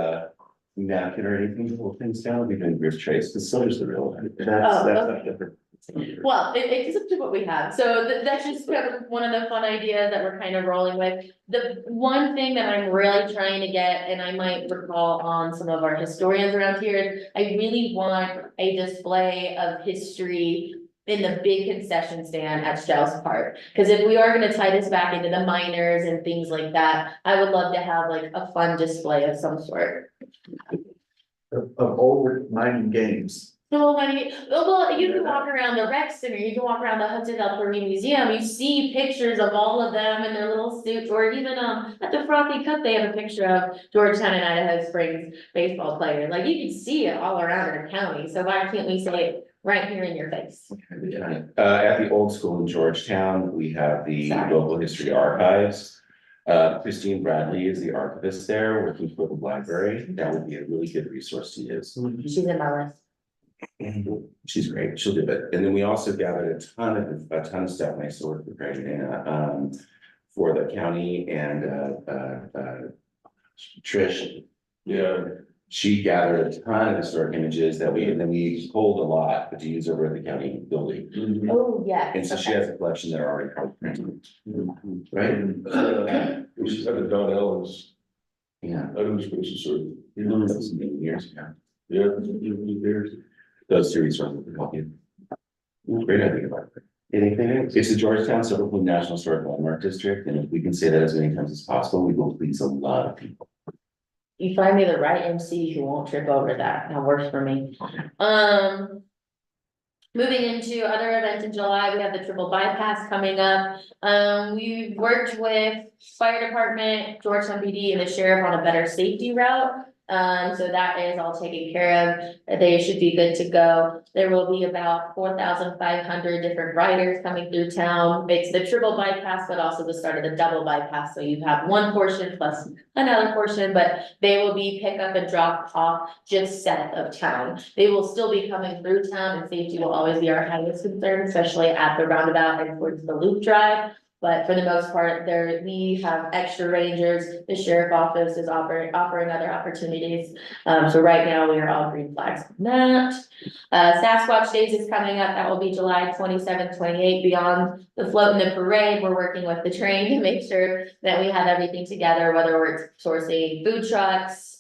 napkin or anything to hold things down? We're doing grist trace, because silver's the real one. That's okay. not different. Well, it's up to what we have, so that's just kind of one of the fun ideas that we're kind of rolling with. The one thing that I'm really trying to get, and I might recall on some of our historians around here, is I really want a display of history in the big concession stand at Strauss Park, because if we are gonna tie this back into the miners and things like that, I would love to have like a fun display of some sort. Of old mining games. So many, well, you can walk around the rec center, you can walk around the Hudson Valley Marine Museum, you see pictures of all of them in their little suits, or even, at the Frothy Cup, they have a picture of Georgetown and Idaho Springs baseball players, like, you can see it all around our county, so why can't we say it right here in your face? At the old school in Georgetown, we have the Sorry. local history archives. Christine Bradley is the archivist there, working for the library. That would be a really good resource to use. She's in my list. She's great, she'll do it. And then we also gathered a ton of stuff, and I still work with Greg and for the county and Trish. Yeah, She gathered a ton of historic images that and then we pulled a lot to use over at the county building. Oh, yeah. And so she has a collection that are already printed. Right? we should have it Don Ellen's, Yeah. Adams Spaces, sort of. That was many years ago. Yeah. Those series are help you. Great idea about it. Anything else? It's the Georgetown Silver Plume National Historic Landmark District, and if we can say that as many times as possible, we will please a lot of people. You find me the right MC who won't trip over that works for me. Moving into other events in July, we have the triple bypass coming up. We've worked with fire department, Georgetown PD and the sheriff on a better safety route. So that is all taken care of. They should be good to go. There will be about 4,500 different riders coming through town. It's the triple bypass, but also the start of the double bypass. So you have one portion plus another portion, but they will be pick up and drop off just south of town. They will still be coming through town, and safety will always be our highest concern, especially at the roundabout and towards the loop drive. But for the most part, we have extra rangers, the sheriff office is offering other opportunities. So right now, we are all green flags on that. Sasquatch Days is coming up, that will be July 27th, 28th. Beyond the float and the parade, we're working with the train to make sure that we have everything together, whether we're sourcing food trucks,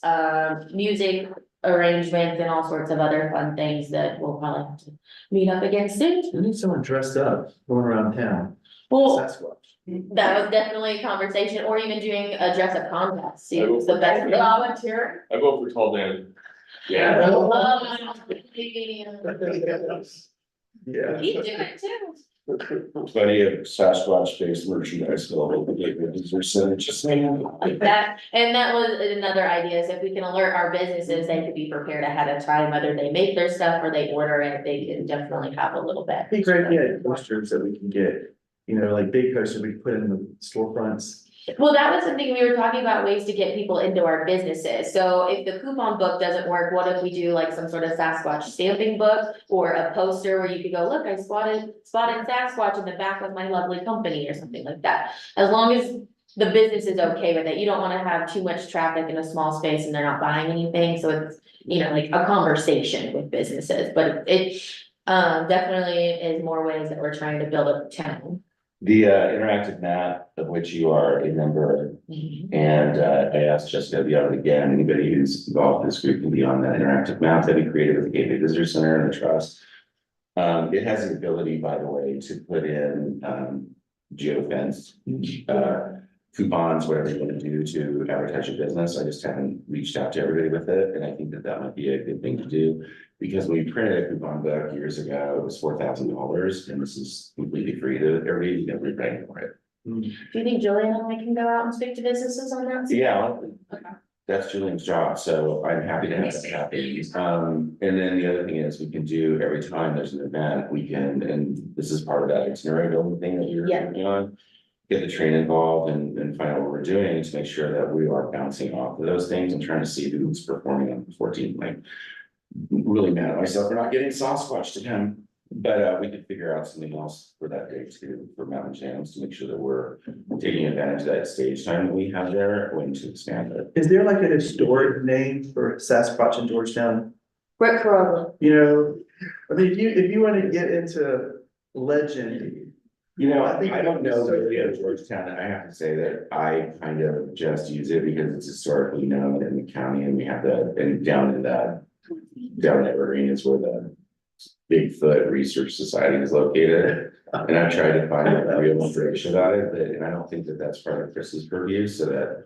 music arrangements, and all sorts of other fun things that we'll probably have to meet up again soon. We need someone dressed up, going around town. Well, Sasquatch. that was definitely a conversation, or even doing a dress up contest, see who's the best. Volunteer. I vote for Tall Dan. Yeah. Yeah. He did it too. Plenty of Sasquatch based merchandise available. Just saying. Like that, and that was another idea, is if we can alert our businesses, they could be prepared ahead of time, whether they make their stuff or they order it, they can definitely have a little bit. I think great, yeah, posters that we can get, you know, like big posters we can put in the storefronts. Well, that was something we were talking about, ways to get people into our businesses. So if the coupon book doesn't work, what if we do like some sort of Sasquatch stamping book or a poster where you could go, look, I spotted Sasquatch in the back of my lovely company or something like that. As long as the business is okay with it, you don't wanna have too much traffic in a small space and they're not buying anything, so it's, you know, like a conversation with businesses, but it definitely is more ways that we're trying to build a town. The interactive map of which you are a member, and I asked Jessica to be on it again, anybody who's involved in this group can be on that interactive map that we created with the Gateway Visitor Center and the Trust. It has the ability, by the way, to put in geofence coupons, whatever you want to do to advertise your business. I just haven't reached out to everybody with it, and I think that that might be a good thing to do. Because when we printed a coupon book years ago, it was $4,000, and this is completely free to everybody, you never paying for it. Do you think Julian and I can go out and speak to businesses on that? Yeah, that's Julian's job, so I'm happy to have that happen. And then the other thing is we can do every time there's an event, we can, and this is part of that itinerary building thing that you're Yeah. working on. Get the train involved and find out what we're doing to make sure that we are bouncing off of those things and trying to see who's performing on the 14th. Like, really mad at myself for not getting Sasquatch to him. But we could figure out something else for that day too, for Mountain Jams, to make sure that we're taking advantage of that stage time that we have there, going to expand it. Is there like a historic name for Sasquatch in Georgetown? Brett Carollo. You know, I mean, if you want to get into legend, You know, I think I don't know it's so- really of Georgetown, and I have to say that I kind of just use it because it's historically known in the county and we have and down in Evergreen is where the Bigfoot Research Society is located. And I tried to find real information about it, and I don't think that that's part of Chris's purview, so that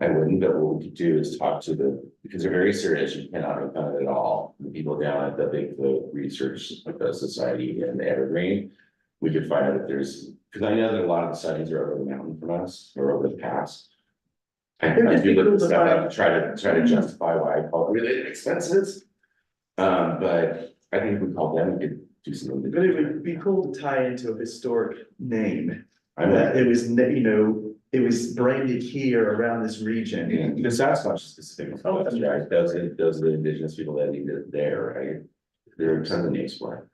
I wouldn't, but what we could do is talk to because they're very serious, you cannot make fun of it at all. The people down at the Bigfoot Research Society in Evergreen. We could find out if there's, because I know that a lot of the sightings are over the mountain from us, or over the pass. I do look at stuff up to try to justify why I call it related expenses. But I think if we call them, we could do something. but it would be cool to tie into a historic name. I'm That it was, it was branded here around this region. the Sasquatch is specific, Oh, that's right, those are the indigenous people that need it there, right? There are tons of names for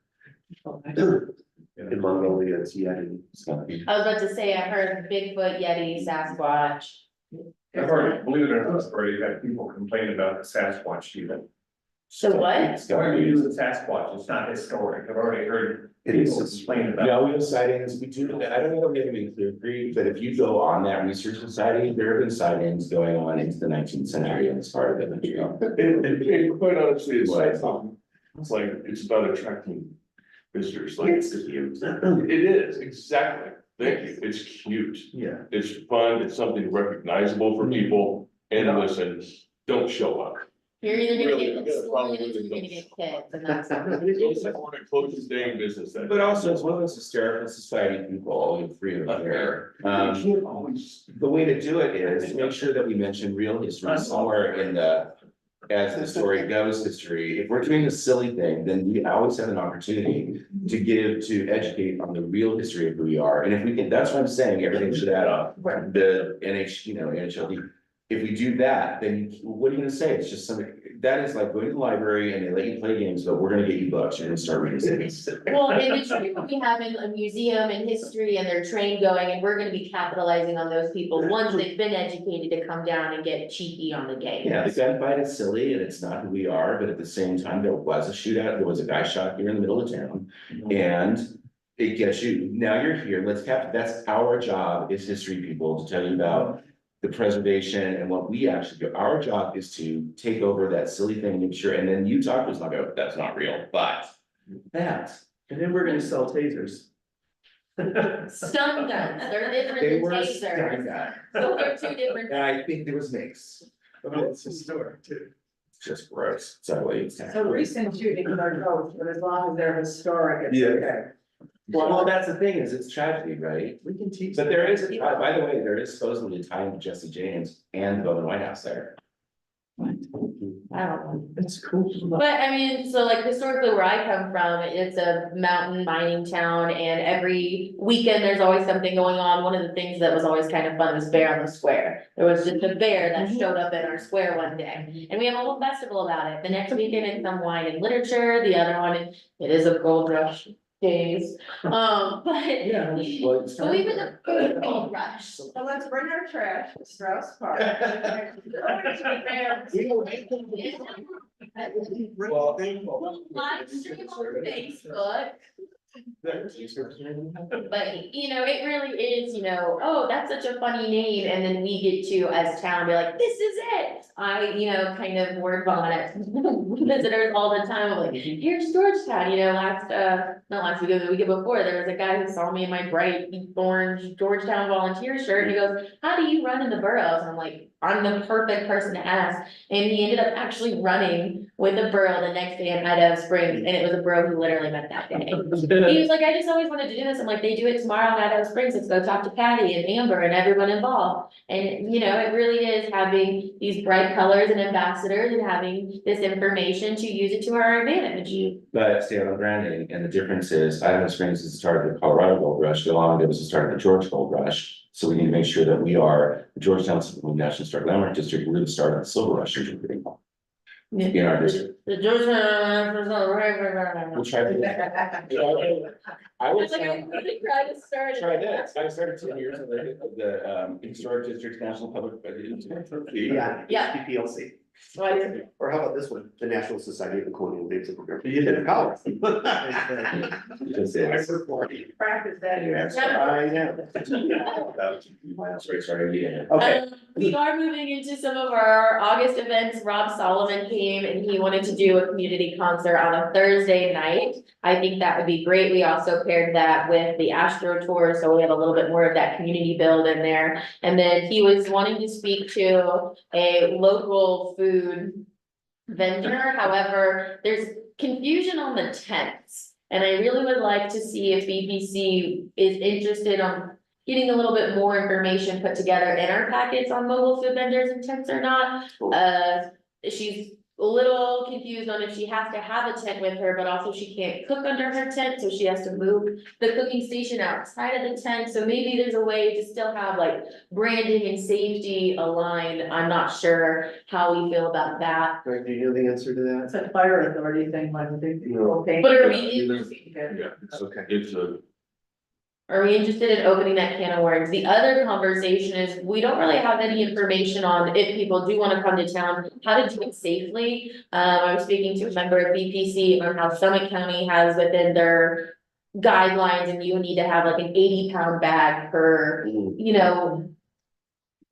In Mongolia, it's Yeti. it. I was about to say, I heard Bigfoot, Yeti, Sasquatch. I've already, believe it or not, I've already had people complain about the Sasquatch even. So what? It's Why gotta are you be- using Sasquatch? It's not historic. I've already heard It is. people complain about. No, we have sightings, we do, I don't know if we have any Clear Creek, but if you go on that research society, there have been sightings going on into the 19th century in this part of the country. And quite honestly, it's like, it's about attracting visitors, like, It's cute. it is, exactly, thank you, it's cute. Yeah. It's fun, it's something recognizable for people, and listen, don't show up. You're either gonna Really, get I got a problem exploited or with you're it. gonna get kids, and that's. I want to close this dang business that. But also, it's one of those hysterical society people, you have free of there. You can't always. The way to do it is to make sure that we mention real history somewhere in as the story goes, history. If we're doing a silly thing, then we always have an opportunity to educate on the real history of who we are. And if we can, that's what I'm saying, everything should add up. The NHLD. If we do that, then what are you gonna say? It's just something, that is like going to the library and they let you play games, but we're gonna get you books, you're gonna start reading things. Well, and it's true, we have a museum and history and their train going, and we're gonna be capitalizing on those people once they've been educated to come down and get cheeky on the game. Yeah, the gunfight is silly and it's not who we are, but at the same time, there was a shootout, there was a guy shot here in the middle of town. And it gets you, now you're here, that's our job as history people to tell you about the preservation and what we actually do. Our job is to take over that silly thing, make sure, and then you talk to us, and I go, that's not real, but that. And then we're gonna sell tasers. Stun guns, they're different They than were tasers, so they're two different. and I think there was mix, But it's historic too. just gross, it's ugly. So recent shootings are both, but as long as they're historic, it's Yeah. okay. Well, that's the thing, is it's tragedy, right? We can teach. But there is, by the way, there is supposedly a tie to Jesse James and the Bowman White House there. I don't know. That's cool. But I mean, so like historically where I come from, it's a mountain mining town and every weekend there's always something going on. One of the things that was always kind of fun was Bear on the Square. There was just a bear that showed up in our square one day and we have a whole festival about it. The next weekend it's some wine and literature, the other one, it is a gold rush days. But Yeah, well, it's so even the food gold rush. So let's bring our trash to Strauss Park. Well, Live stream on Facebook. But, you know, it really is, you know, oh, that's such a funny name, and then we get to, as town, be like, this is it. Kind of word vomit visitors all the time, I'm like, here's Georgetown, not last week, the week before, there was a guy who saw me in my bright orange Georgetown volunteer shirt, and he goes, how do you run in the boroughs? And I'm like, I'm the perfect person to ask, and he ended up actually running with a borough the next day in Idaho Springs, and it was a borough who literally met that day. He was like, I just always wanted to do this. I'm like, they do it tomorrow in Idaho Springs. Let's go talk to Patty and Amber and everyone involved. And, you know, it really is having these bright colors and ambassadors and having this information to use it to our advantage. But San Grande, and the difference is Idaho Springs is the start of the Colorado Gold Rush, Yolanda was the start of the Georgia Gold Rush. So we need to make sure that we are, the Georgetown National Historic Landmark District, we're the start of the Silver Rush in our district. The Georgia. We'll try to. I would It's like, say. I really tried to start. Try this, I started 10 years of the Historic District National Public. Yeah. Yeah. PPLC. So I did. Or how about this one, the National Society of the Colonial Dates of America. You did. College. Because it's- Practice that here. I know. Sorry, yeah. Okay, We are moving into some of our August events. Rob Solomon came and he wanted to do a community concert on a Thursday night. I think that would be great. We also paired that with the Astro Tour, so we have a little bit more of that community build in there. And then he was wanting to speak to a local food vendor. However, there's confusion on the tents. And I really would like to see if BBC is interested on getting a little bit more information put together in our packets on mobile food vendors and tents or not. She's a little confused on if she has to have a tent with her, but also she can't cook under her tent, so she has to move the cooking station outside of the tent. So maybe there's a way to still have like branding and safety aligned. I'm not sure how we feel about that. Greg, do you know the answer to that? It's a fire authority thing, when they, okay. But are Yeah, we, Yeah, it's, Okay. it's a, are we interested in opening that can of worms? The other conversation is, we don't really have any information on if people do wanna come to town, how to do it safely. I was speaking to a member of BPC on how Summit County has within their guidelines, and you need to have like an 80-pound bag per, you know,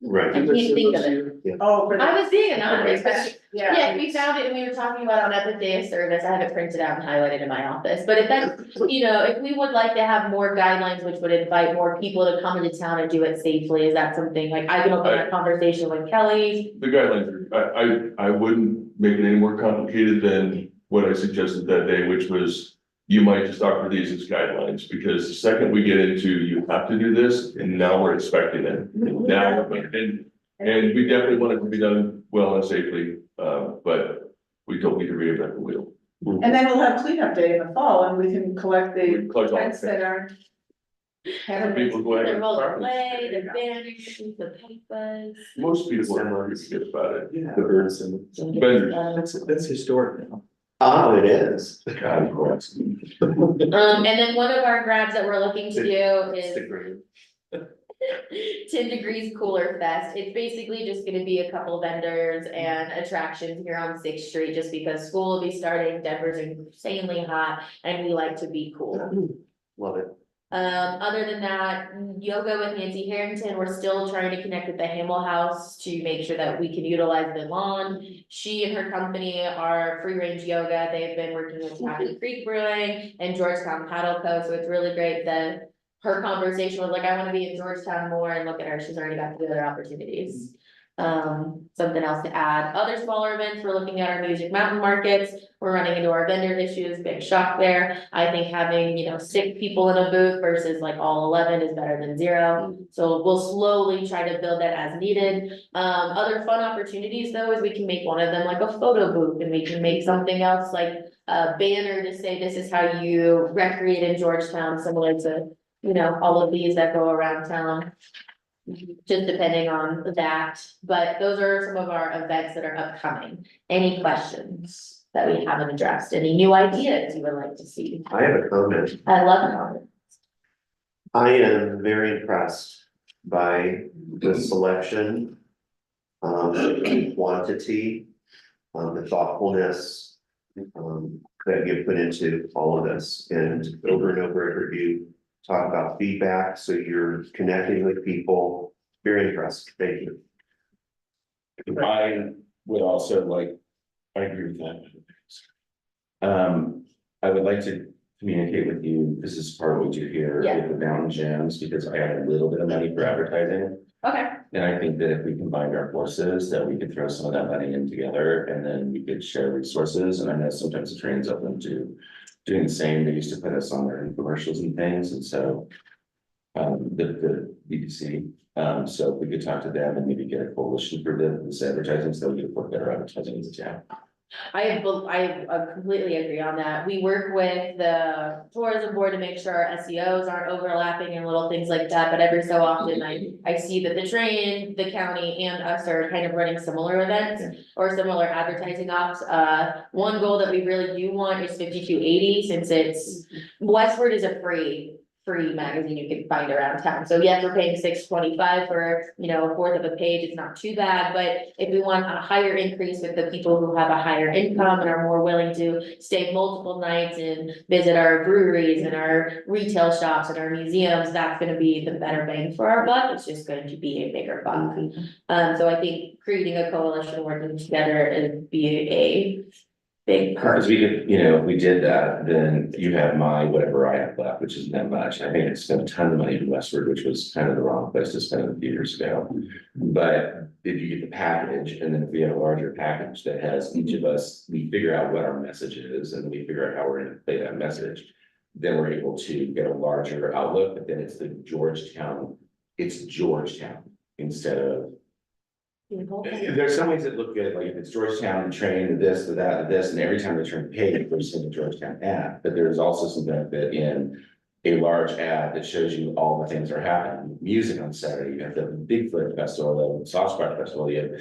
Right. I can't think of it. Oh, for the. I was being anonymous, but yeah, we Yeah. found it and we were talking about it on Epic Day of Service. I have it printed out and highlighted in my office. But if that's, you know, if we would like to have more guidelines, which would invite more people to come into town and do it safely, is that something like I can open that conversation with Kelly? the guidelines, I wouldn't make it any more complicated than what I suggested that day, which was. You might just offer these as guidelines, because the second we get into, you have to do this, and now we're expecting it. Now, and we definitely want it to be done well and safely, but we don't need to reinvent the wheel. And then we'll have cleanup day in the fall and we can collect We the collect all tents that are. the people go ahead. The and roller park. play, the banners, the papers. Most people are pretty good about it. Yeah, The birds and. Vendors. that's historic now. Oh, it is. God, of course. And then one of our grabs that we're looking to do is Stick around. 10 Degrees Cooler Fest. It's basically just gonna be a couple vendors and attractions here on Sixth Street, just because school will be starting, Denver's insanely hot, and we like to be cool. Love it. Other than that, yoga with Nancy Harrington, we're still trying to connect with the Hamel House to make sure that we can utilize the lawn. She and her company are Free Range Yoga. They've been working with Cabin Creek Brewing and Georgetown Paddle Co. So it's really great that her conversation was like, I wanna be in Georgetown more, and look at her, she's already got the other opportunities. Something else to add, other smaller events, we're looking at our Music Mountain Markets, we're running into our vendor issues, big shock there. I think having, you know, 6 people in a booth versus like all 11 is better than 0. So we'll slowly try to build that as needed. Other fun opportunities though, is we can make one of them like a photo booth, and we can make something else like a banner to say this is how you recreate in Georgetown, similar to, you know, all of these that go around town. Just depending on that, but those are some of our events that are upcoming. Any questions that we haven't addressed? Any new ideas you would like to see? I have a comment. I love comments. I am very impressed by the selection. The quantity, the thoughtfulness. That you put into all of this, and over I heard you talk about feedback, so you're connecting with people. Very impressed, thank you. I would also like, I agree with that. I would like to communicate with you, this is part of what you hear Yeah. with the Mountain Gems, because I have a little bit of money for advertising. Okay. And I think that if we combined our forces, that we could throw some of that money in together and then we could share resources. And I know sometimes the train's open to doing the same. They used to put us on their commercials and things. And so the BDC, so if we could talk to them and maybe get a coalition for this advertising, so we could put better advertising as a town. I completely agree on that. We work with the tourism board to make sure our SEOs aren't overlapping and little things like that, but every so often I see that the train, the county and us are kind of running similar events or similar advertising ops. One goal that we really do want is 5280, since it's, Westward is a free magazine you can find around town. So yes, we're paying $6.25 for, a fourth of a page. It's not too bad, but if we want a higher increase with the people who have a higher income and are more willing to stay multiple nights and visit our breweries and our retail shops and our museums, that's gonna be the better bang for our buck. It's just going to be a bigger buck. So I think creating a coalition, working together, would be a big part. Because we could, if we did that, then you have my whatever I have left, which isn't that much. I think I spent a ton of money in Westward, which was kind of the wrong place to spend it a few years ago. But if you get the package, and then if we have a larger package that has each of us, we figure out what our message is, and we figure out how we're gonna play that message. Then we're able to get a larger outlook, but then it's Georgetown instead of. There's some ways that look good, like if it's Georgetown train, this, that, this, and every time they turn page, we're seeing a Georgetown ad, but there's also some benefit in. A large ad that shows you all the things that are happening, music on Saturday, you have the Bigfoot Festival, the Soft Spot Festival, you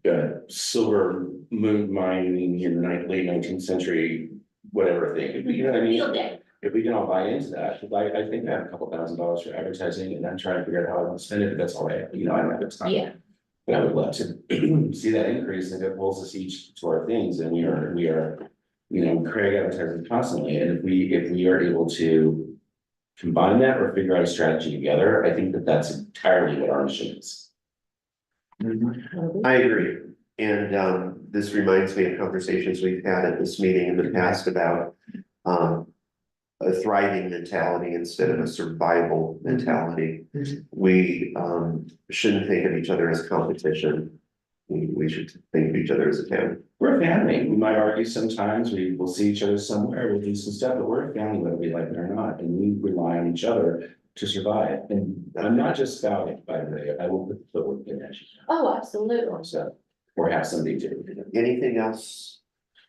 have. Silver moon mining in the late 19th century, whatever thing, you know what I mean? Field day. If we can all buy into that, I think I have a couple $1,000s for advertising and I'm trying to figure out how I want to spend it, but that's all right, I don't have time. Yeah. But I would love to see that increase if it pulls us each to our things and we are, creating advertising constantly. And if we are able to combine that or figure out a strategy together, I think that that's entirely what our mission is. I agree. And this reminds me of conversations we've had at this meeting in the past about a thriving mentality instead of a survival mentality. We shouldn't think of each other as competition. We should think of each other as a town. We're a family. We might argue sometimes, we will see each other somewhere, we'll do some stuff, but we're a family, whether we like it or not, and we rely on each other to survive. And I'm not just spouting, by the way, I will put the footwork in as you Oh, absolutely. so, or have somebody do. Anything else?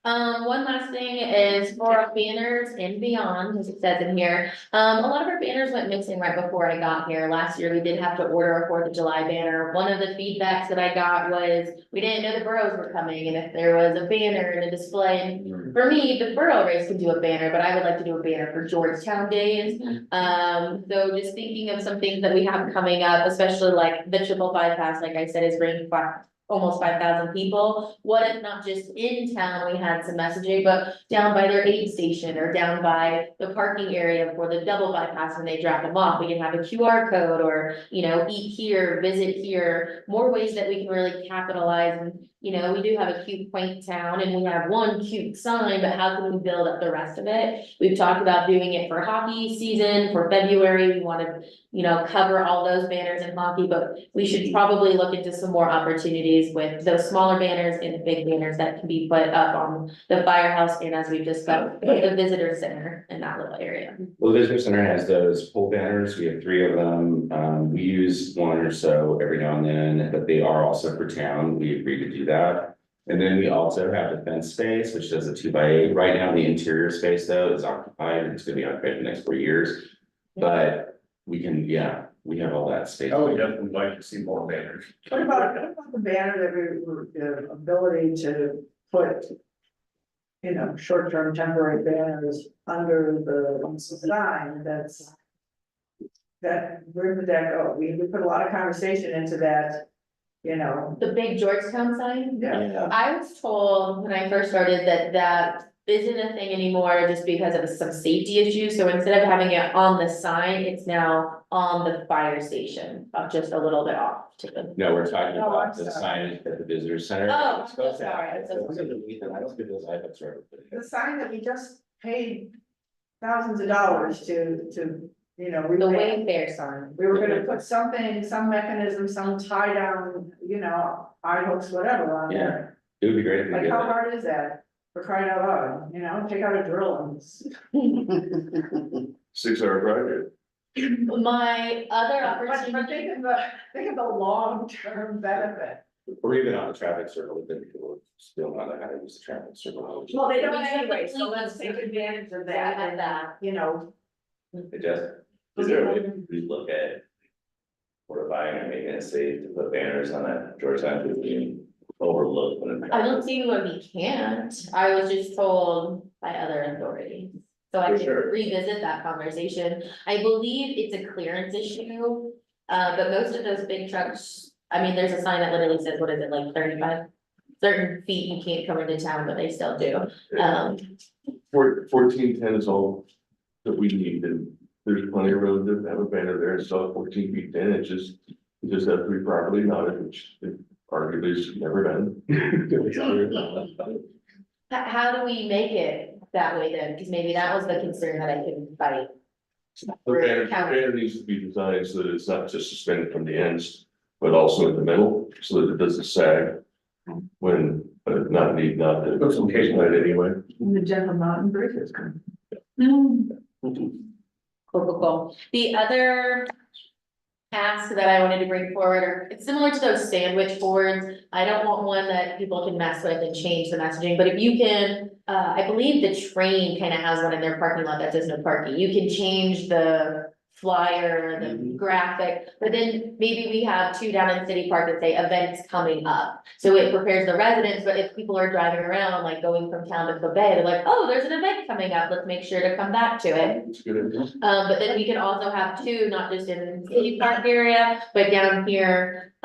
One last thing is for our banners and beyond, as it says in here. A lot of our banners went missing right before I got here. Last year, we did have to order a 4th of July banner. One of the feedbacks that I got was, we didn't know the boroughs were coming, and if there was a banner and a display. And for me, the borough race can do a banner, but I would like to do a banner for Georgetown Days. So just thinking of some things that we have coming up, especially like the triple bypass, like I said, is bringing almost 5,000 people. What if not just in town, we had some messaging, but down by their aid station or down by the parking area for the double bypass when they drop them off, we can have a QR code or, eat here, visit here, more ways that we can really capitalize. And, we do have a cute, quaint town and we have one cute sign, but how can we build up the rest of it? We've talked about doing it for hockey season, for February, we want to, cover all those banners in hockey, but we should probably look into some more opportunities with those smaller banners and the big banners that can be put up on the firehouse and, as we've discussed, the visitor center in that little area. Well, the visitor center has those pole banners, we have 3 of them, we use 1 or so every now and then, but they are also for town, we agreed to do that. And then we also have defense space, which does a 2x8, right now the interior space though is occupied, and it's gonna be occupied for the next 4 years. But we can, we have all that space. I would definitely like to see more banners. What about the banner that the ability to put, short-term temporary banners under the sign where did that go? We put a lot of conversation into that, The big Georgetown sign? Yeah. I was told when I first started that isn't a thing anymore just because of some safety issues. So instead of having it on the sign, it's now on the fire station, just a little bit off to the. No, we're talking No, about I'm the sorry. signage at the visitor center. Oh, It's supposed I'm to sorry. have- Those are the weed that I don't give those iPads for everybody. The sign that we just paid thousands of dollars to you know, we The may, Wayfair sign. we were gonna put something, some mechanism, some tie down, you know, eye hooks, whatever on there. It would be great if we Like, did how that. hard is that? For crying out loud, you know, take out a drill and. 6 hour drive. My other But opportunity, think of the long-term benefit. Or even on the traffic circle, then people still not know how to use the traffic circle. Well, they don't We should anyway, so completely let's take advantage of I that have and, that. you know. It just, is there a way we look at fortifying and making it safe to put banners on that Georgetown to be overlooked when? I don't see why we can't. I was just told by other authorities. So I For can sure. revisit that conversation. I believe it's a clearance issue. But most of those big trucks, I mean, there's a sign that literally says, what is it, like 35? Certain feet you can't come into town, but they still do. 1410 is all that we need, and there's plenty of room to have a banner there, it's all 14 feet 10 inches. You just have to be properly knotted, which it arguably has never been. How do we make it that way then? Because maybe that was the concern that I couldn't fight. The banner needs to be designed so that it's not just suspended from the ends, but also in the middle, so that it doesn't sag. When, not to. Put some case light anyway. And the Gentle Mountain Bridge is coming. Cool. The other task that I wanted to bring forward, or it's similar to those sandwich boards. I don't want one that people can mess with and change the messaging, but if you can, I believe the train kind of has one in their parking lot that says no parking. You can change the flyer, the graphic, but then maybe we have two down in City Park that say events coming up. So it prepares the residents, but if people are driving around, like going from town to Quebec, they're like, oh, there's an event coming up, let's make sure to come back to it. It's a good idea. But then we can also have two, not just in the City Park area, but down here,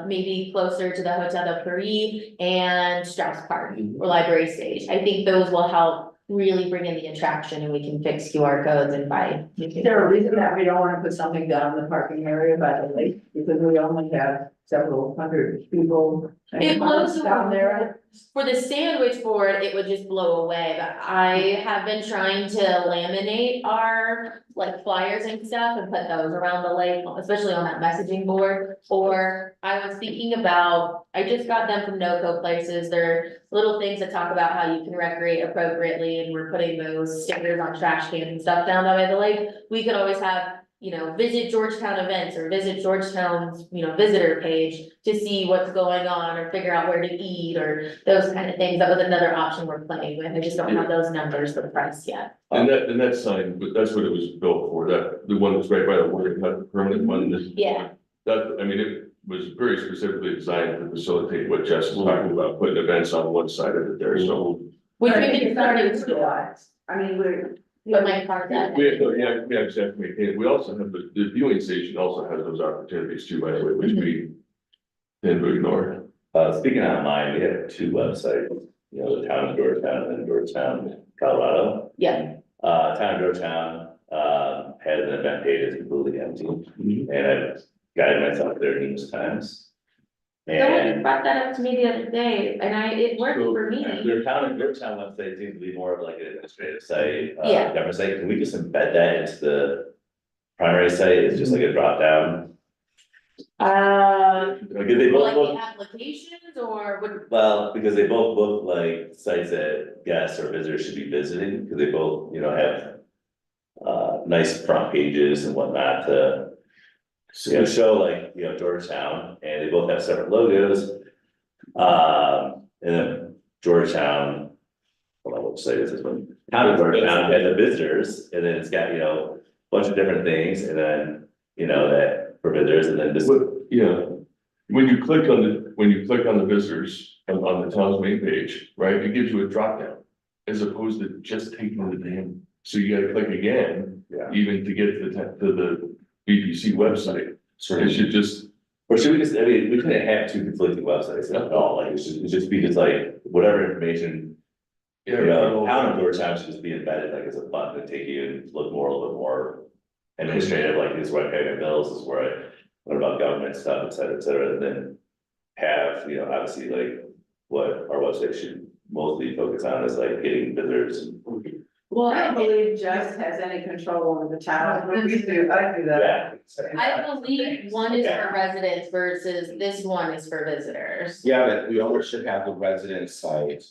maybe closer to the Hotel de Paris and Strauss Park or Library Stage. I think those will help really bring in the attraction, and we can fix QR codes and buy. Is there a reason that we don't wanna put something down in the parking area by the lake? Because we only have several hundred people. It blows down there. For the sandwich board, it would just blow away, but I have been trying to laminate our like flyers and stuff and put those around the lake, especially on that messaging board. Or I was thinking about, I just got them from NoCo Places, they're little things that talk about how you can recreate appropriately, and we're putting those stickers on trash cans and stuff down by the lake. We could always have, you know, visit Georgetown events or visit Georgetown's, you know, visitor page to see what's going on or figure out where to eat or those kind of things. That was another option we're playing with. I just don't have those numbers for the price yet. And that sign, but that's what it was built for, that, the one that's right by the water, not the permanent one, Yeah. that, I mean, it was very specifically designed to facilitate what Jess was talking about, putting events on one side of it there, so. Which we But can it's start not to utilized. I mean, we're. put my card that. We have, we actually have to maintain, we also have, the viewing station also has those opportunities too, by the way, which we tend to ignore. Speaking online, we have two websites, you know, the town of Georgetown and then Georgetown, Colorado. Yeah. Town of Georgetown, has an event page that's completely empty, and I've guided myself there numerous times. Someone And brought that up to me the other day, and it worked for me. their Georgetown website seems to be more of like an administrative site, Yeah. government site, can we just embed that into the primary site, it's just like a drop down? Because they both Like look, the applications or would, well, because they both look like sites that guests or visitors should be visiting, because they both, you know, have nice front pages and whatnot to, you know, show like, you know, Georgetown, and they both have separate logos. And then Georgetown, hold on, what site is this one? Town of Georgetown has the visitors, and then it's got, you know, a bunch of different things, and then, you know, that for visitors, and then this. Yeah, when you click on the visitors on the town's main page, right, it gives you a drop down. As opposed to just taking the name, so you gotta click again, Yeah. even to get to the BPC website, so it should just. Or should we just, I mean, we couldn't have two conflicting websites at all, like, it should just be just like, whatever information. You know, town of Georgetown should just be embedded, like, as a button to take you and look more, a little bit more. Administrative, like, this is where I pay my bills, this is where I, what about government stuff, et cetera, and then. Have, you know, obviously, like, what our website should mostly focus on is like getting visitors. Well, I don't believe Jess has any control over the town. We do, I do that. I believe one is for residents versus this one is for visitors. Yeah, but we always should have the resident site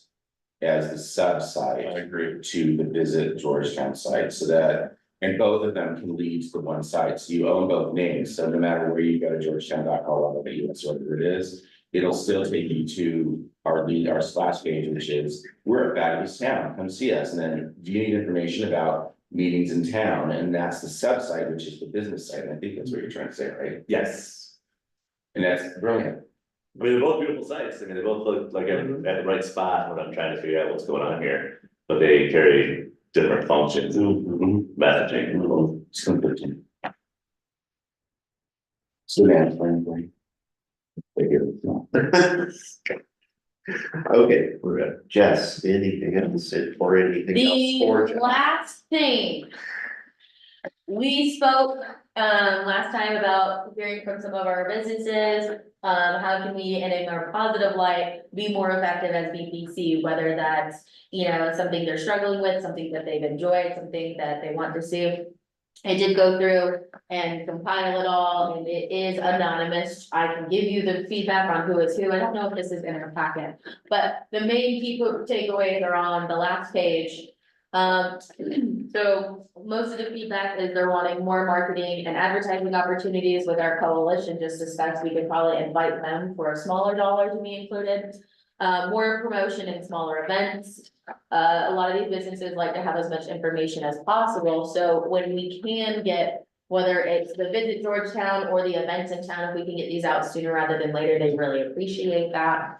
as the sub site. I agree. To the Visit Georgetown site, so that, and both of them can lead to the one site, so you own both names, so no matter where you go to georgetown.colorado.us, whatever it is. It'll still take you to our splash page, which is, we're a fabulous town, come see us, and then do you need information about meetings in town, and that's the sub site, which is the business site, and I think that's what you're trying to say, right? Yes, And that's brilliant. I mean, they're both beautiful sites, I mean, they both look like at the right spot when I'm trying to figure out what's going on here. But they carry different functions and messaging. It's conflicting. So that's friendly. They give it. Okay, We're good. Jess, anything else or anything else for The Jess? last thing. We spoke, last time about hearing from some of our businesses, how can we, and in our positive light, be more effective as BPC, whether that's, you know, something they're struggling with, something that they've enjoyed, something that they want to see. I did go through and compile it all, and it is anonymous. I can give you the feedback on who is who. I don't know if this is in our packet, but the main key takeaways are on the last page. So most of the feedback is they're wanting more marketing and advertising opportunities with our coalition just discussed. We could probably invite them for a smaller dollar to be included. More promotion and smaller events. A lot of these businesses like to have as much information as possible, so when we can get, whether it's the Visit Georgetown or the events in town, if we can get these out sooner rather than later, they really appreciate that.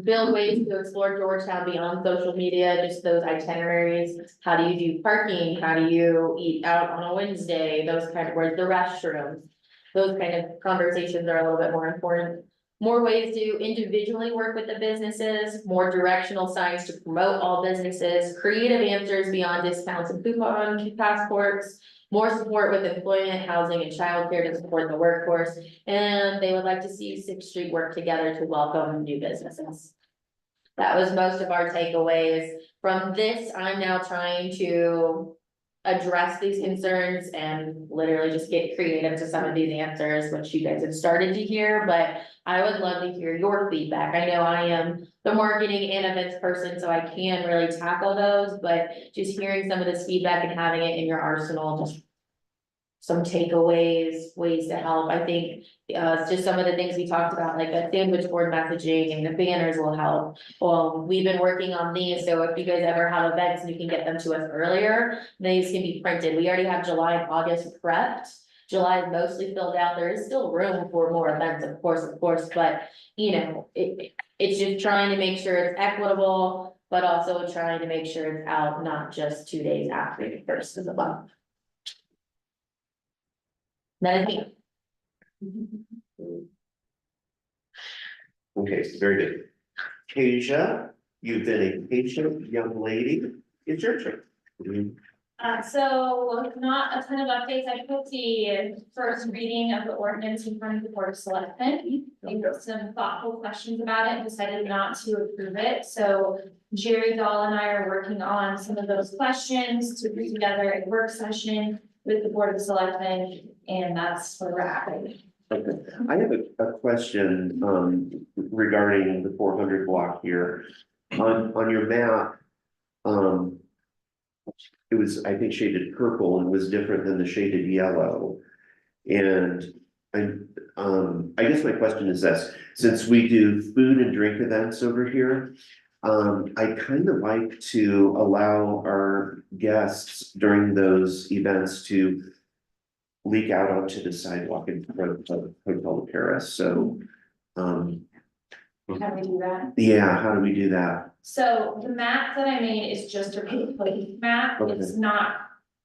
Build ways to explore Georgetown beyond social media, just those itineraries. How do you do parking? How do you eat out on a Wednesday? Those kind of words, the restrooms. Those kind of conversations are a little bit more important. More ways to individually work with the businesses, more directional signs to promote all businesses, creative answers beyond discounts and coupon passports, more support with employment, housing, and childcare to support the workforce. And they would like to see Sixth Street work together to welcome new businesses. That was most of our takeaways. From this, I'm now trying to address these concerns and literally just get creative to some of these answers, which you guys have started to hear, but I would love to hear your feedback. I know I am the marketing and events person, so I can really tackle those, but just hearing some of this feedback and having it in your arsenal, just some takeaways, ways to help. I think it's just some of the things we talked about, like the sandwich board messaging and the banners will help. Well, we've been working on these, so if you guys ever have events and you can get them to us earlier, these can be printed. We already have July and August prepped. July is mostly filled out. There is still room for more events, of course, but you know, it's just trying to make sure it's equitable, but also trying to make sure it's out not just 2 days after the first of the month. Then I think. Okay, very good. Kasia, you've been a patient young lady. It's your turn. So not a ton of updates. I put the first reading of the ordinance in front of the Board of Selectmen. They wrote some thoughtful questions about it and decided not to approve it. So Jerry Dahl and I are working on some of those questions to put together a work session with the Board of Selectmen, and that's where we're at. Okay, I have a question, regarding the 400 block here. On your map, it was, I think, shaded purple and was different than the shaded yellow. And I guess my question is this, since we do food and drink events over here, I kind of like to allow our guests during those events to leak out onto the sidewalk in front of Hotel Paris, so. How do we do that? Yeah, how do we do that? So the map that I made is just a complete map. Okay. It's not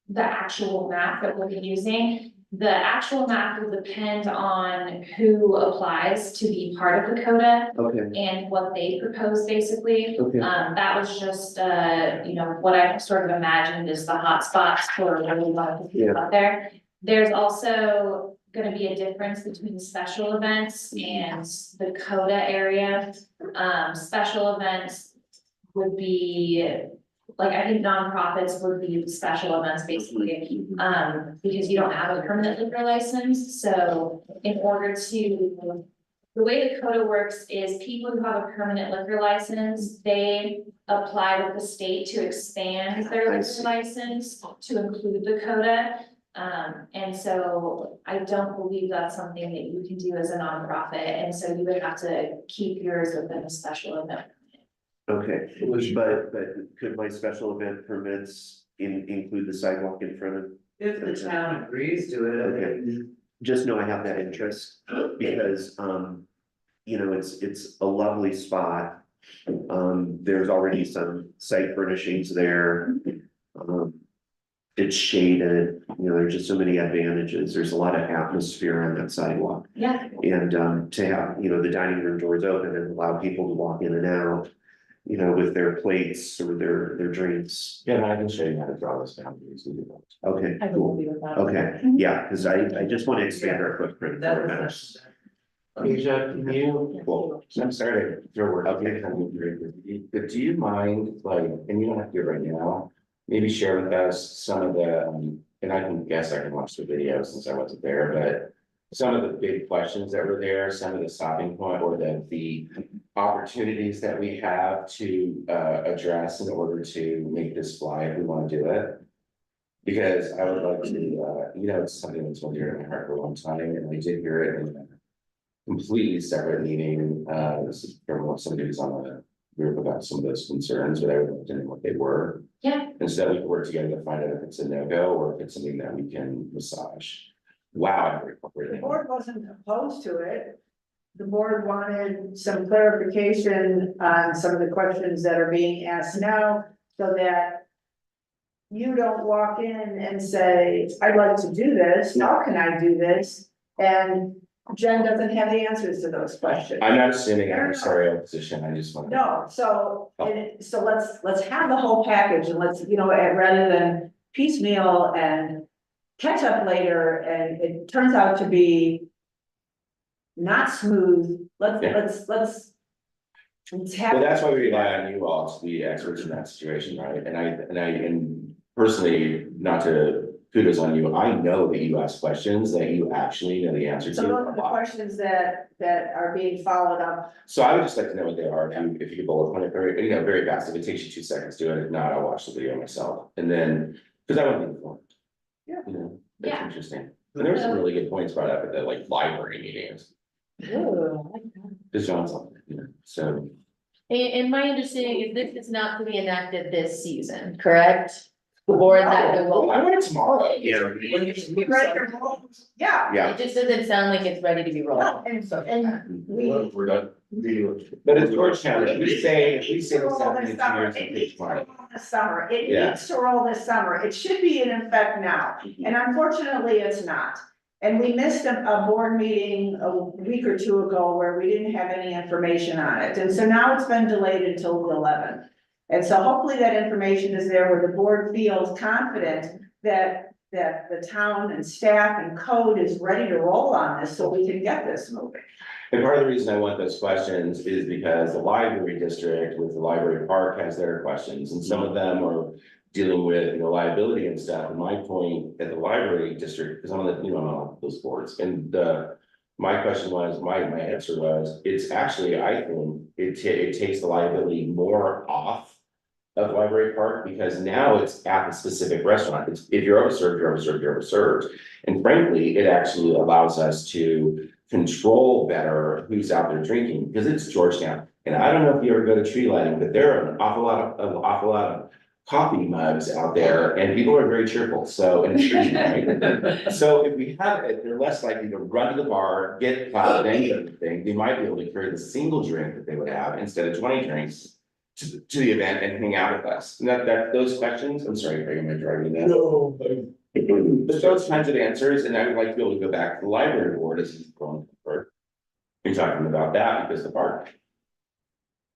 the actual map that we'll be using. The actual map will depend on who applies to be part of the CODA Okay, and what they propose, basically. okay, That was just, you know, what I sort of imagined is the hotspots for really a lot of people out there. There's also gonna be a difference between special events and the CODA area. Special events would be like, I think nonprofits would be special events basically, because you don't have a permanent liquor license, so in order to. The way the CODA works is people who have a permanent liquor license, they apply with the state to expand their I liquor see. license to include the CODA. And so I don't believe that's something that you can do as a nonprofit, and so you would have to keep yours within a special event. Okay, but could my special event permits include the sidewalk in front of? If the town agrees to it, Okay. Just know I have that interest because, you know, it's a lovely spot. There's already some site furnishings there. It's shaded, you know, there's just so many advantages. There's a lot of atmosphere on that sidewalk. Yeah, And, to have, you know, the dining room doors open and allow people to walk in and out, you know, with their plates or their drinks. Yeah, and I can show you how to draw this down. Okay, I cool. will be with that. Okay, yeah, because I just want to expand our footprint. that for is events. Asia, can you, well, I'm sorry to throw words out there, but do you mind, like, and you don't have to do it right now, maybe share with us some of the, and I can guess I can watch the video since I wasn't there, but some of the big questions that were there, some of the stopping point or the opportunities that we have to address in order to make this fly if we want to do it. Because I would like to, you know, it's something that's been dear to my heart for a long time, and I did hear it in a completely separate meeting, this is from what somebody was on the group about some of those concerns, but I would like to know what they were. yeah, And so that we can work together to find out if it's a no-go or if it's something that we can massage. Wow, I'm very the cooperative. board wasn't opposed to it. The board wanted some clarification on some of the questions that are being asked now, so that you don't walk in and say, I'd like to do this, how can I do this? And Jen doesn't have the answers to those questions. I'm not assuming adversarial position, I just want to. No, so, so let's have the whole package and let's, you know, rather than piecemeal and catch up later, and it turns out to be not smooth, let's have. Well, that's why we rely on you all to be experts in that situation, right? And personally, not to kudos on you, I know that you ask questions that you actually know the answer to. So those are the questions that are being followed up. So I would just like to know what they are, if you could bullet point it very, you know, very fast, if it takes you 2 seconds, do it, if not, I'll watch the video myself, and then, because I want to be informed. Yeah. You know, that's Yeah. interesting, and there were some really good points brought up at the like library meetings, because John's on it, you know, so. And my understanding is this is not to be enacted this season, correct? Or that it will, I want it tomorrow. Yeah. Yeah. Yeah, it just doesn't sound like it's ready to be rolled. And we. We're done. But it's Georgetown, if we say It the needs to roll this 72 summer. years, It it needs takes to money. roll this summer. It Yeah. needs to roll this summer. It should be in effect now. And unfortunately, it's not. And we missed a board meeting a week or two ago where we didn't have any information on it. And so now it's been delayed until the 11th. And so hopefully that information is there where the board feels confident that the town and staff and code is ready to roll on this so we can get this moving. And part of the reason I want those questions is because the library district with the library park has their questions, and some of them are dealing with, you know, liability and stuff. And my point at the library district, because I'm on the, you know, I'm on those boards, and my question was, my answer was, it's actually, I think, it takes the liability more off of library park, because now it's at the specific restaurant. It's, if you're overserved, you're overserved, you're overserved. And frankly, it actually allows us to control better who's out there drinking, because it's Georgetown. And I don't know if you ever go to tree lighting, but there are an awful lot of coffee mugs out there, and people are very cheerful, so, and it's free, right? So if we have it, they're less likely to run to the bar, get plowed, anything, they might be able to carry the single drink that they would have instead of 20 drinks to the event and hang out with us. And that those questions, I'm sorry, Craig, am I driving that? No. But those kinds of answers, and I would like to be able to go back to the library board as he's going forward. You're talking about that because the park.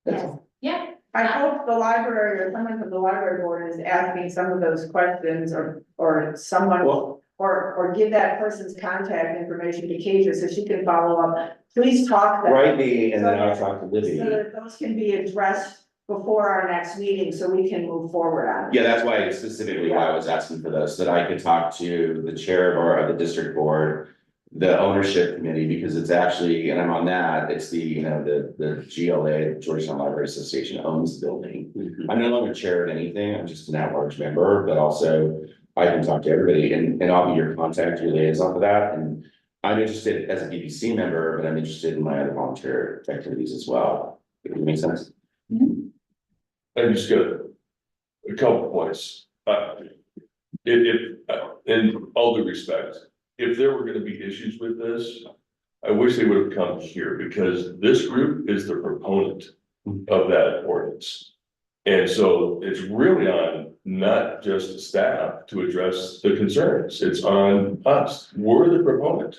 yes, yeah, I hope the library or someone from the library board is asking some of those questions, or someone, Well, or give that person's contact information to Keisha so she can follow up. Please talk that. write me and then I'll talk to So Libby. that those can be addressed before our next meeting, so we can move forward on it. Yeah, that's why specifically why I was asking for this, that I could talk to the chair of the district board. The ownership committee, because it's actually, and I'm on that, it's the GLA, Georgetown Library Association owns the building. I'm no longer chair of anything, I'm just an at-large member, but also I can talk to everybody and I'll be your contact, your liaison for that, and I'm interested as a BBC member, but I'm interested in my other volunteer activities as well. If it makes sense. I just got a couple points. In all due respect, if there were gonna be issues with this, I wish they would have come here, because this group is the proponent of that ordinance. And so it's really on not just staff to address the concerns, it's on us, we're the proponent.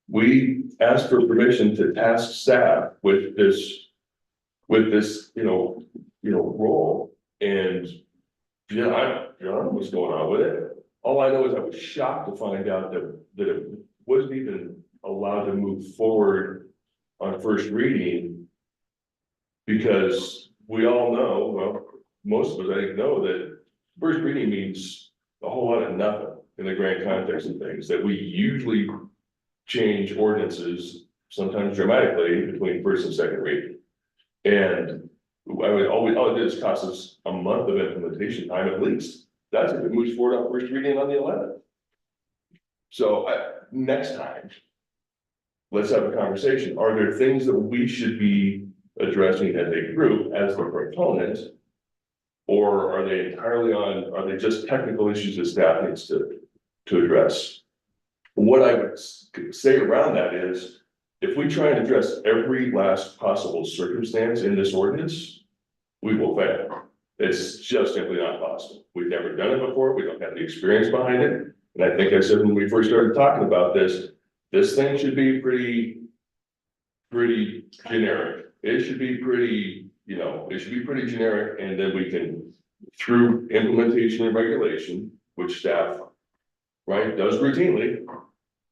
We asked for permission to task staff with this, role, and yeah, I don't know what's going on with it. All I know is I was shocked to find out that it wasn't even allowed to move forward on first reading. Because we all know, well, most of us, I think, know that first reading means a whole lot of nothing in the grand context of things, that we usually change ordinances, sometimes dramatically, between first and second reading. And all it did is cost us a month of implementation time at least. That's if it moves forward on first reading on the 11th. So next time, let's have a conversation. Are there things that we should be addressing as a group, as the proponent? Or are they just technical issues that staff needs to address? What I would say around that is, if we try and address every last possible circumstance in this ordinance, we will fail. It's just simply not possible. We've never done it before. We don't have the experience behind it. And I think I said when we first started talking about this thing should be pretty generic. It should be pretty generic, and then we can, through implementation and regulation, which staff, right, does routinely,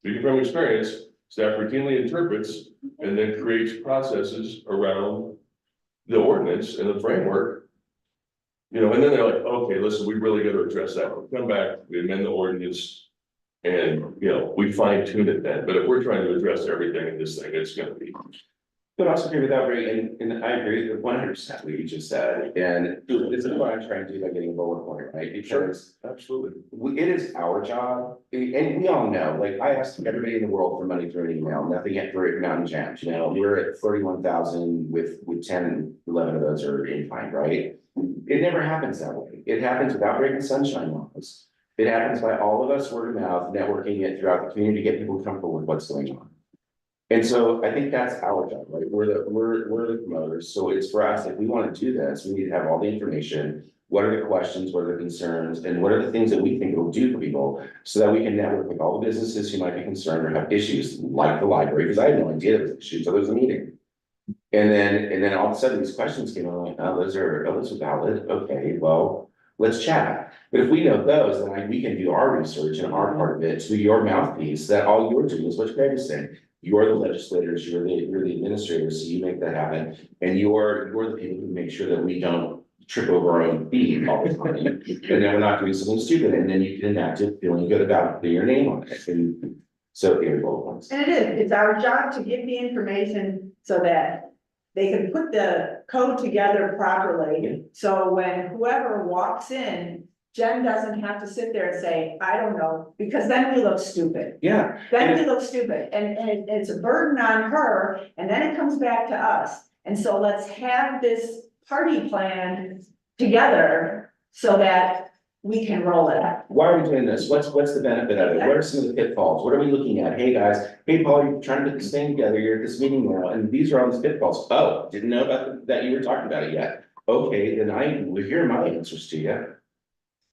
speaking from experience, staff routinely interprets and then creates processes around the ordinance and the framework. And then they're like, okay, listen, we really got to address that. We come back, we amend the ordinance, and, we fine tune it then. But if we're trying to address everything in this thing, it's gonna be. But also agree with that, Ray, and I agree with 100% what you just said, and this is what I'm trying to do by getting a bullet point, right? Because Absolutely. it is our job, and we all know, like, I asked everybody in the world for money through an email, nothing yet for Mountain Jams, we're at 31,000 with 10, 11 of those are in kind, right? It never happens that way. It happens without breaking sunshine laws. It happens by all of us word of mouth, networking it throughout the community to get people comfortable with what's going on. And so I think that's our job, right? We're the promoters. So it's for us, if we want to do this, we need to have all the information. What are the questions, what are the concerns, and what are the things that we think it will do for people, so that we can network with all the businesses who might be concerned or have issues like the library, because I had no idea there was issues until there was a meeting. And then all of a sudden these questions came, I'm like, those are valid. Okay, well, let's chat. But if we know those, then we can do our research and our part of it to your mouthpiece, that all you're doing is what Craig is saying. You're the legislators, you're the administrators, so you make that happen. And you're the people who make sure that we don't trip over our own feet all the time. And then we're not doing something stupid, and then you can enact it feeling good about putting your name on it. And so here both ones. And it's our job to give the information so that they can put the code together properly. So when whoever walks in, Jen doesn't have to sit there and say, I don't know, because then we look stupid. Yeah. Then we look stupid, and it's a burden on her, and then it comes back to us. And so let's have this party plan together so that we can roll it out. Why are we doing this? What's the benefit of it? What are some of the pitfalls? What are we looking at? Hey, guys, hey, Paul, you're trying to put this thing together. You're at this meeting now, and these are all these pitfalls. Oh, didn't know about that you were talking about it yet. Okay, then here are my answers to you.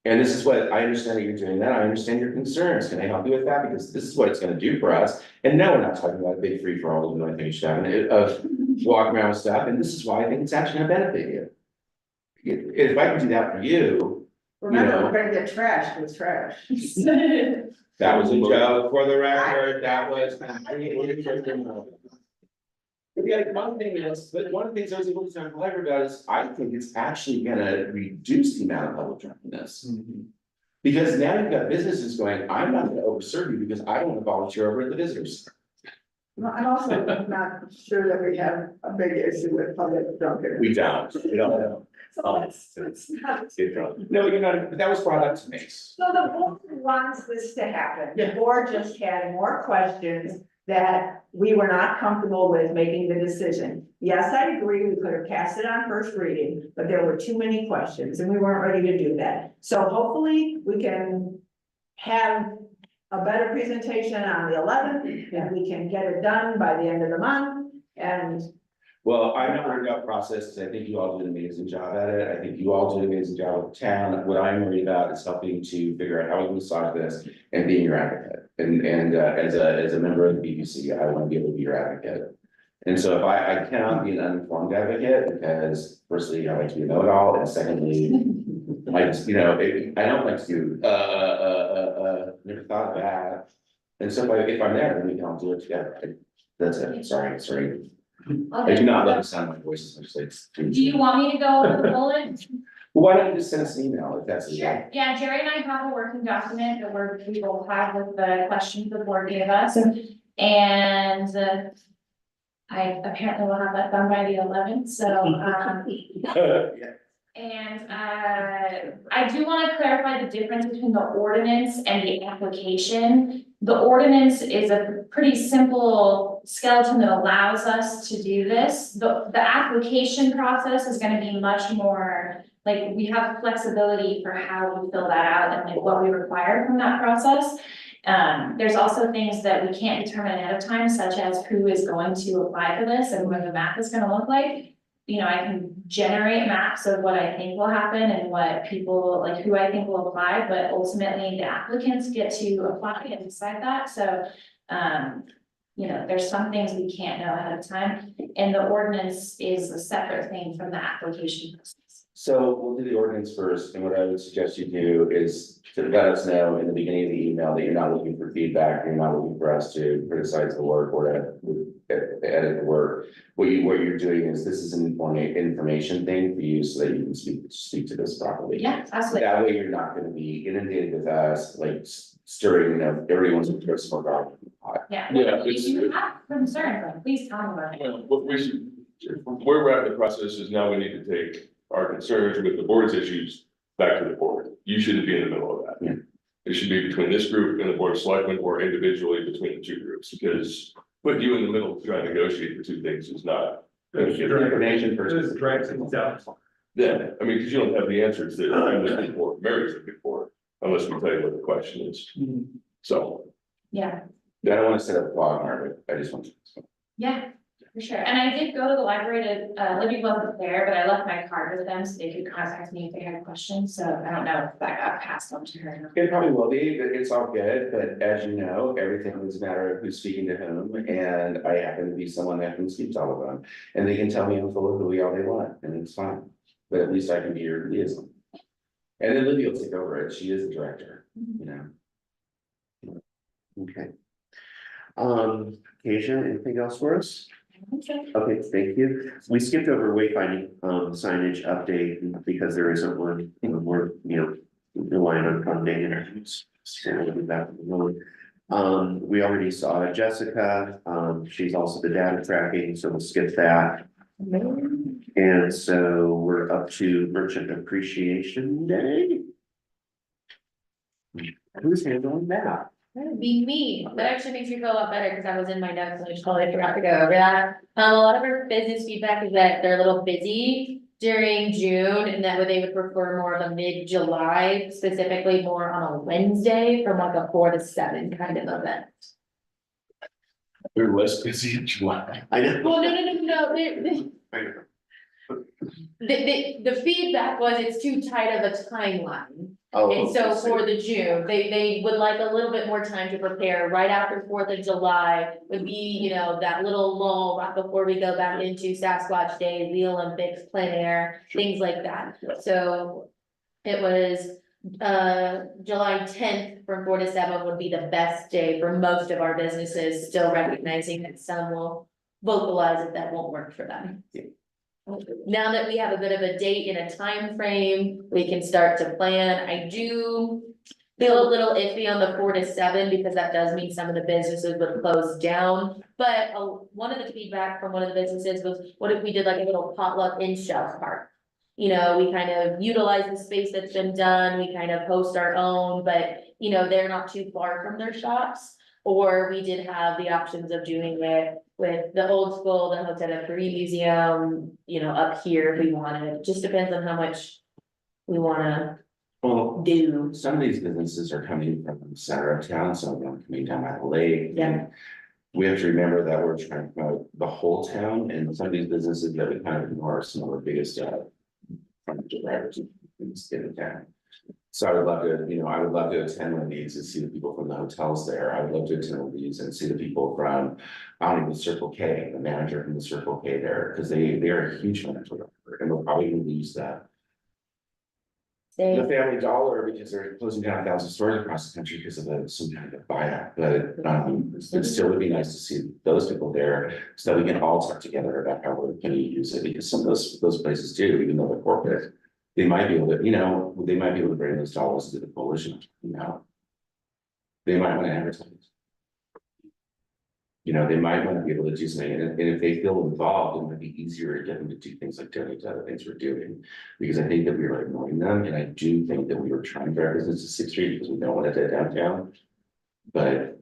And this is what I understand that you're doing that. I understand your concerns. Can I help you with that? Because this is what it's gonna do for us. And now we're not talking about a big free for all, even though I think you should have of walking around with stuff. And this is why I think it's actually gonna benefit you. If I can do that for you. Remember, we're gonna get trashed with trash. That was a joke for the record. That was. Yeah, one thing is, but one of the things I was able to talk to the library about is, I think it's actually gonna reduce the amount of public drunkenness. Because now you've got businesses going, I'm not gonna overserve you because I don't wanna volunteer over at the visitors. No, I'm also not sure that we have a big issue with public drunkenness. We don't. So let's not. No, you're not, but that was brought up to me. So the board wants this to happen. The board just had more questions that we were not comfortable with making the decision. Yes, I agree, we could have passed it on first reading, but there were too many questions and we weren't ready to do that. So hopefully we can have a better presentation on the 11th and we can get it done by the end of the month and. Well, I'm not worried about process, because I think you all did an amazing job at it. I think you all did an amazing job with the town. What I'm worried about is helping to figure out how we can solve this and being your advocate. And as a member of the BBC, I want to be able to be your advocate. And so if I cannot be an uninformed advocate, because firstly, I like to be a know-it-all, and secondly, I just, I don't like to, never thought of that. And so if I'm there, then we can all do it together. That's it. Sorry. I do not love the sound of my voice, especially it's. Do you want me to go over the bullet? Well, why don't you just send us an email if that's. Sure, yeah, Jerry and I have a working document that we will have with the questions the board gave us, and I apparently will have that done by the 11th, so, and, I do wanna clarify the difference between the ordinance and the application. The ordinance is a pretty simple skeleton that allows us to do this. The application process is gonna be much more, like, we have flexibility for how we fill that out and like what we require from that process. There's also things that we can't determine ahead of time, such as who is going to apply for this and what the map is gonna look like. I can generate maps of what I think will happen and what people, like who I think will apply, but ultimately the applicants get to apply and decide that, so. There's some things we can't know ahead of time, and the ordinance is a separate thing from the application process. So we'll do the ordinance first, and what I would suggest you do is to let us know in the beginning of the email that you're not looking for feedback, you're not looking for us to criticize the work or to edit the work. What you're doing is, this is an information thing for you so that you can speak to this properly. Yeah, absolutely. That way you're not gonna be inundated with us, like stirring, everybody wants to throw some more. Yeah, Yeah, if you have concerns, like, please tell me about it. Well, what we should, where we're at in the process is now we need to take our concerns with the board's issues back to the board. You shouldn't be in the middle of that. Yeah. It should be between this group and the board of selectmen, or individually between the two groups, because putting you in the middle to try and negotiate the two things is not. Information versus. Yeah, I mean, because you don't have the answers that I'm looking for, Mary's looking for, unless we tell you what the question is. So, Yeah, I don't wanna set up a blog, Margaret, I just want to. yeah, for sure. And I did go to the library to, Libby wasn't there, but I left my card with them so they could contact me if they had questions. So I don't know if that got passed on to her. It probably will be, but it's all good, but as you know, everything is a matter of who's speaking to whom, and I happen to be someone that can speak to all of them. And they can tell me I'm full of hooey all they want, and it's fine, but at least I can be your liaison. And then Libby will take over it, she is the director, Okay. Asia, anything else for us? Okay, thank you. We skipped over wayfinding, signage update because there isn't one, we're, relying on Conde interviews. So we'll do that one. We already saw Jessica, she's also the data tracking, so we'll skip that. And so we're up to Merchant Appreciation Day. Who's handling that? That'd be me. That actually makes me feel a lot better because I was in my notes and I just totally forgot to go over that. A lot of our business feedback is that they're a little busy during June and that they would prefer more of a mid-July, specifically more on a Wednesday from like a 4 to 7 kind of event. we're less busy in July. I know. Well, no. I know. The feedback was it's too tight of a timeline. Oh, And so for the June, they would like a little bit more time to prepare. Right after 4th of July would be, that little lull right before we go back into Sasquatch Days, the Olympics, plein air, things like that. So it was July 10th from 4 to 7 would be the best day for most of our businesses, still recognizing that some will vocalize if that won't work for them. Now that we have a bit of a date and a time frame, we can start to plan. I do feel a little iffy on the 4 to 7 because that does mean some of the businesses would close down. But one of the feedback from one of the businesses was, what if we did like a little potluck in Shell Park? You know, we kind of utilize the space that's been done, we kind of host our own, but you know, they're not too far from their shops. Or we did have the options of doing it with the old school, the Hotel de Paris Museum, you know, up here if we wanted. It just depends on how much we wanna Well, do. some of these businesses are coming from the center of town, some of them coming down by the lake. Yeah. We have to remember that we're trying to promote the whole town, and some of these businesses that we kind of ignore are some of our biggest, financial drivers in the town. So I would love to, you know, I would love to attend one of these and see the people from the hotels there. I would love to attend one of these and see the people from, I don't know, the Circle K, the manager from the Circle K there, because they are a huge financial driver, and we're probably gonna lose that. The Family Dollar, because they're closing down 1,000 stores across the country because of some kind of buyout, but it still would be nice to see those people there. So that we can all talk together about how we're gonna use it, because some of those places do, even though they're corporate. They might be able to, you know, they might be able to bring those dollars to the coalition, you know. They might wanna advertise. You know, they might wanna be able to do something, and if they feel involved, it might be easier to get them to do things like donate to other things we're doing. Because I think that we were ignoring them, and I do think that we were trying to drive business to Sixth Street because we don't want it to downtown. But,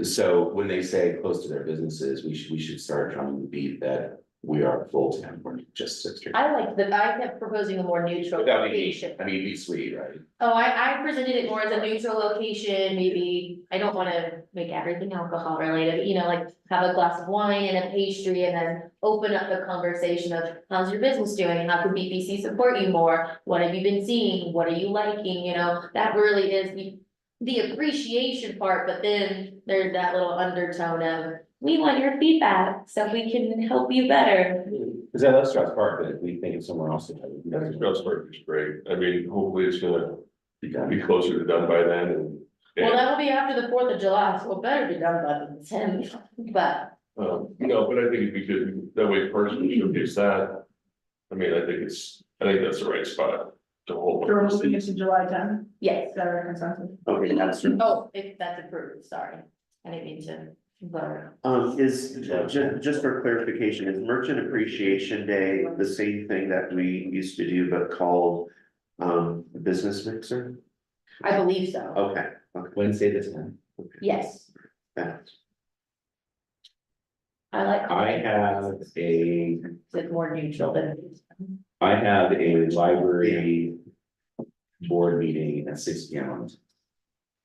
so when they say close to their businesses, we should start trying to beat that we are full town, we're not just Sixth Street. I kept proposing a more neutral That would be, location. I mean, be sweet, right? Oh, I presented it more as a neutral location, maybe, I don't wanna make everything alcohol related, but you know, like have a glass of wine and a pastry and then open up the conversation of how's your business doing? How can BPC support you more? What have you been seeing? What are you liking? You know, that really is the appreciation part, but then there's that little undertone of, we want your feedback so we can help you better. Cause I love Strauss Park, but if we think of somewhere else to have it. I think Strauss Park is great. I mean, hopefully it's gonna Be done. be closer to done by then and. Well, that will be after the 4th of July, so it better be done by the 10th, but No, but I think it'd be good, that way personally showcase that. I mean, I think that's the right spot to hold. So we're moving it to July 10th, yes. is that our consensus? Okay, that's, Oh, if that's approved, sorry, I didn't mean to, but. just for clarification, is Merchant Appreciation Day the same thing that we used to do but called Business Mixer? I believe so, Okay, Wednesday the 10th. yes, that, I like. I have It's more neutral than. a library board meeting at 6 p.m.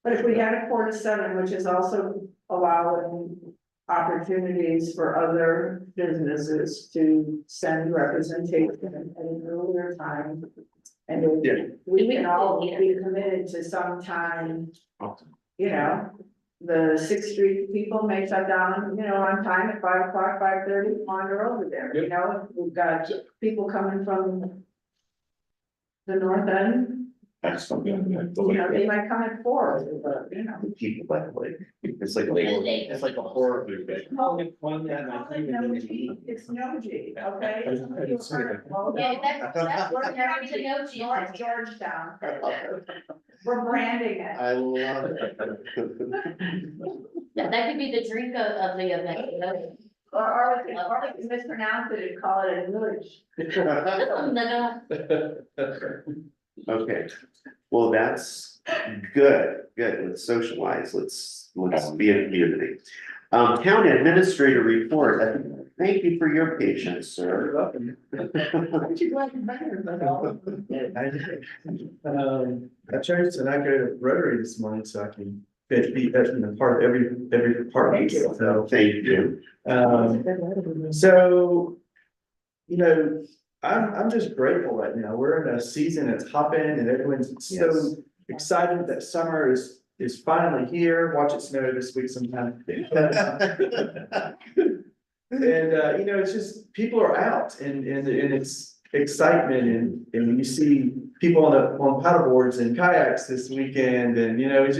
But if we had a 4 to 7, which is also allowing opportunities for other businesses to send representation at an earlier time. And if we can all be committed to some time, you know, the Sixth Street people may shut down, you know, on time at 5 o'clock, 5:30, wander over there, you know, we've got people coming from the north end. I just don't You know, they might come at 4, but, you know. people by the lake. It's like it's like a horror movie. It's no G, okay? Yeah, that's what I'm having to know, Gina. North Georgetown. We're branding it. I love it. Yeah, that could be the drink of the event, you know? Or we can mispronounce it and call it a village. Okay, well, that's good, let's socialize, let's be a community. Town administrator report, thank you for your patience, sir. Aren't you glad you're better than all? I chose to not go to Rotary this morning, so I can be part of every part. Thank you. So, Thank you. so, you know, I'm just grateful right now. We're in a season that's hopping and everyone's so excited that summer is finally here. Watch it snow this week sometime. And you know, it's just, people are out and it's excitement and when you see people on paddleboards and kayaks this weekend and, you know, it's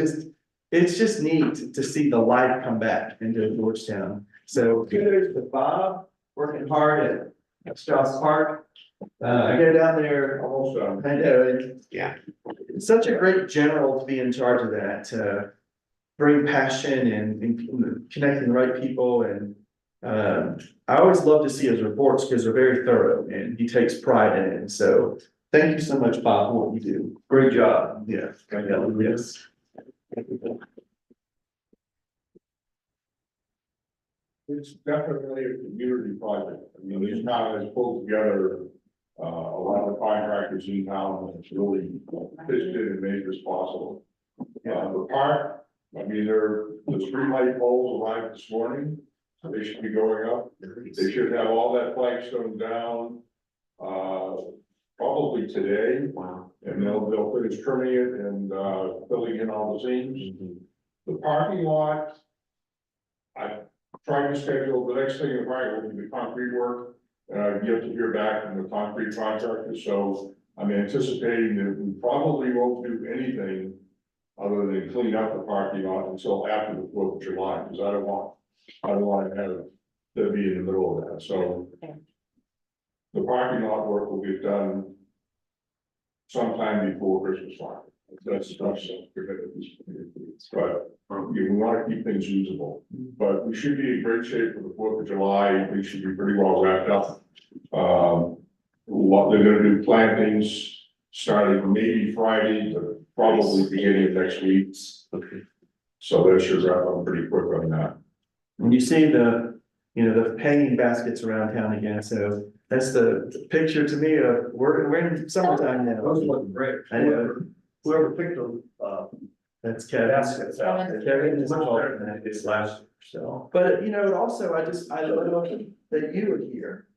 just neat to see the life come back into Georgetown. So kudos to Bob, working hard at Strauss Park. I go down there, Almost done. I know, Yeah. it's such a great general to be in charge of that, to bring passion and connecting the right people and. I always love to see his reports because they're very thorough and he takes pride in it. And so thank you so much, Bob, for what you do. Great job. Yeah. Yes. It's definitely a community project. I mean, these town has pulled together, a lot of contractors in town, and it's really pitched in and made this possible. The park, I mean, the street light poles arrived this morning, so they should be going up. They should have all that flagstone down, probably today. Wow. And they'll finish trimming it and, filling in all the seams. The parking lot. I tried to schedule, the next thing in the park will be the concrete work. And I've yet to hear back from the concrete contractor, so I'm anticipating that we probably won't do anything. Other than clean up the parking lot until after the 4th of July, because I don't want to have to be in the middle of that, so. The parking lot work will get done sometime before Christmas time. That's but we want to keep things usable. But we should be in great shape for the 4th of July. We should be pretty well wrapped up. What they're gonna do plantings starting maybe Friday, but probably beginning of next week. So that should wrap up pretty quick on that. When you see the hanging baskets around town again, so that's the picture to me of, we're in summertime now. Those look great. I know. Whoever picked them, That's Kevin. baskets out. Kevin is Much involved better in than that. it is last year, so. But, also, I love that you are here.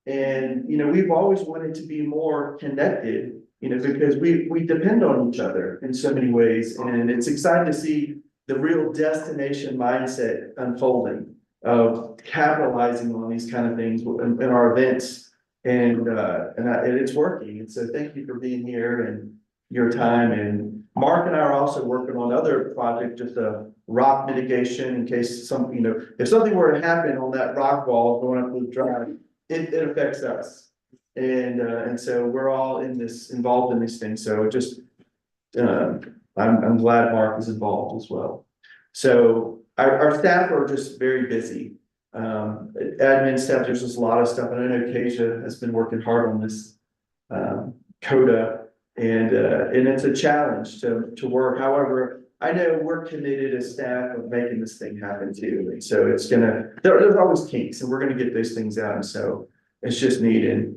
And, we've always wanted to be more connected, because we depend on each other in so many ways. And it's exciting to see the real destination mindset unfolding of capitalizing on these kind of things in our events. And it's working. And so thank you for being here and your time. And Mark and I are also working on other projects, just a rock mitigation in case if something were to happen on that rock wall going up the drive, it affects us. And so we're all involved in these things. So I'm glad Mark is involved as well. So our staff are just very busy. Admin staff, there's just a lot of stuff. And I know Keisha has been working hard on this CODA. And it's a challenge to work. However, I know we're committed as staff of making this thing happen too. And so there's always kinks and we're gonna get those things out. And so it's just needed.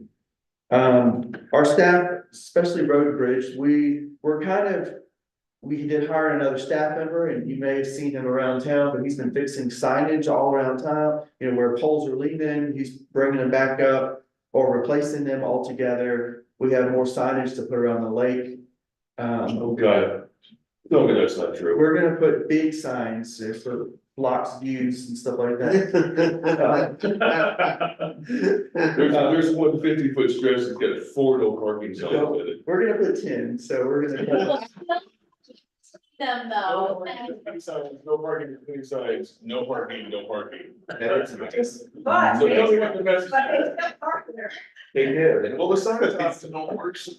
Our staff, especially Road and Bridge, we did hire another staff member and you may have seen him around town, but he's been fixing signage all around town. Where poles are leaving, he's bringing them back up or replacing them altogether. We have more signage to put around the lake. Oh, God. No, that's not true. We're gonna put big signs for blocks views and stuff like that. There's 150-foot stretch that's got 4 no parking zones with it. We're gonna put 10, so we're gonna. Them though. No parking, clean signs, no parking, no parking. But, So tell me what the message but they is. still park there. They did. Well, the sign is no works.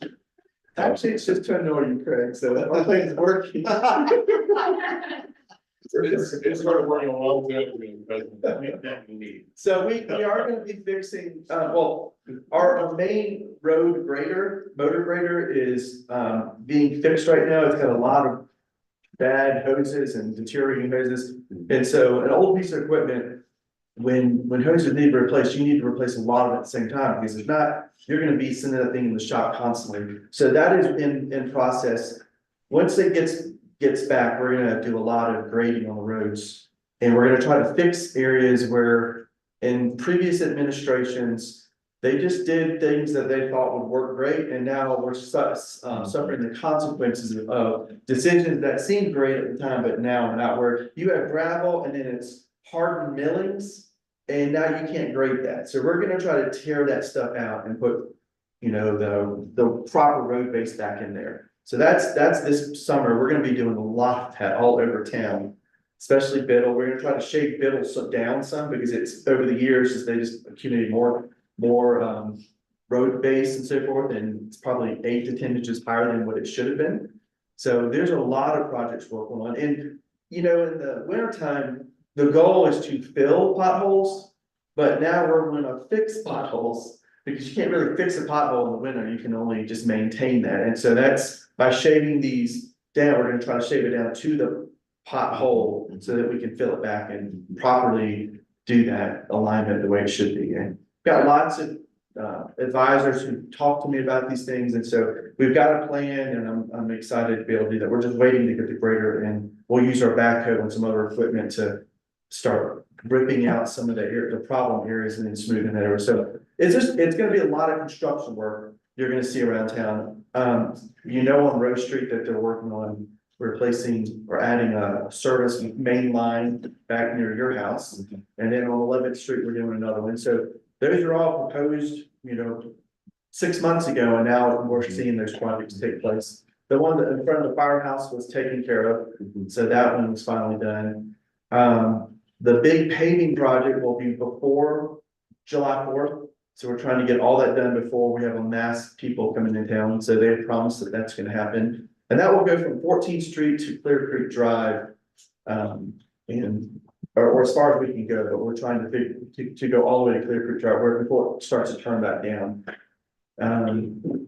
Actually, it's just to annoy you, Craig, so our plan is working. It's hard to work on all that. So we are gonna be fixing, our main road grader, motor grader is, being fixed right now. It's got a lot of bad hoses and deteriorating hoses. And so an old piece of equipment, when hoses need to be replaced, you need to replace a lot of it at the same time, because if not, you're gonna be sending that thing in the shop constantly. So that is in process. Once it gets back, we're gonna do a lot of grading on the roads. And we're gonna try to fix areas where in previous administrations, they just did things that they thought would work great, and now we're suffering the consequences of decisions that seemed great at the time, but now not, where you have gravel and then it's hardened millings, and now you can't grade that. So we're gonna try to tear that stuff out and put, the proper road base back in there. So that's this summer, we're gonna be doing a lot of that all over town. especially Biddle. We're gonna try to shave Biddle down some because it's over the years, as they just accumulate more road base and so forth, and it's probably 8 to 10 inches higher than what it should have been. So there's a lot of projects working on, and in the winter time, the goal is to fill potholes. But now we're gonna fix potholes, because you can't really fix a pothole in the winter, you can only just maintain that, and so that's by shaving these down, we're gonna try to shave it down to the pothole so that we can fill it back and properly do that alignment the way it should be. And got lots of advisors who talk to me about these things, and so we've got a plan, and I'm excited to be able to do that. We're just waiting to get the grader, and we'll use our backhoe and some other equipment to start ripping out some of the problem areas and then smoothing that over. So it's gonna be a lot of construction work you're gonna see around town. On Rose Street that they're working on replacing or adding a service main line back near your house. And then on 11th Street, we're doing another one. So those are all proposed, 6 months ago, and now we're seeing those projects take place. The one that in front of the firehouse was taken care of, so that one was finally done. The big paving project will be before July 4th. So we're trying to get all that done before we have a mass people coming in town. So they promised that that's gonna happen. And that will go from 14th Street to Clear Creek Drive. Or as far as we can go, but we're trying to go all the way to Clear Creek Drive, where before it starts to turn back down.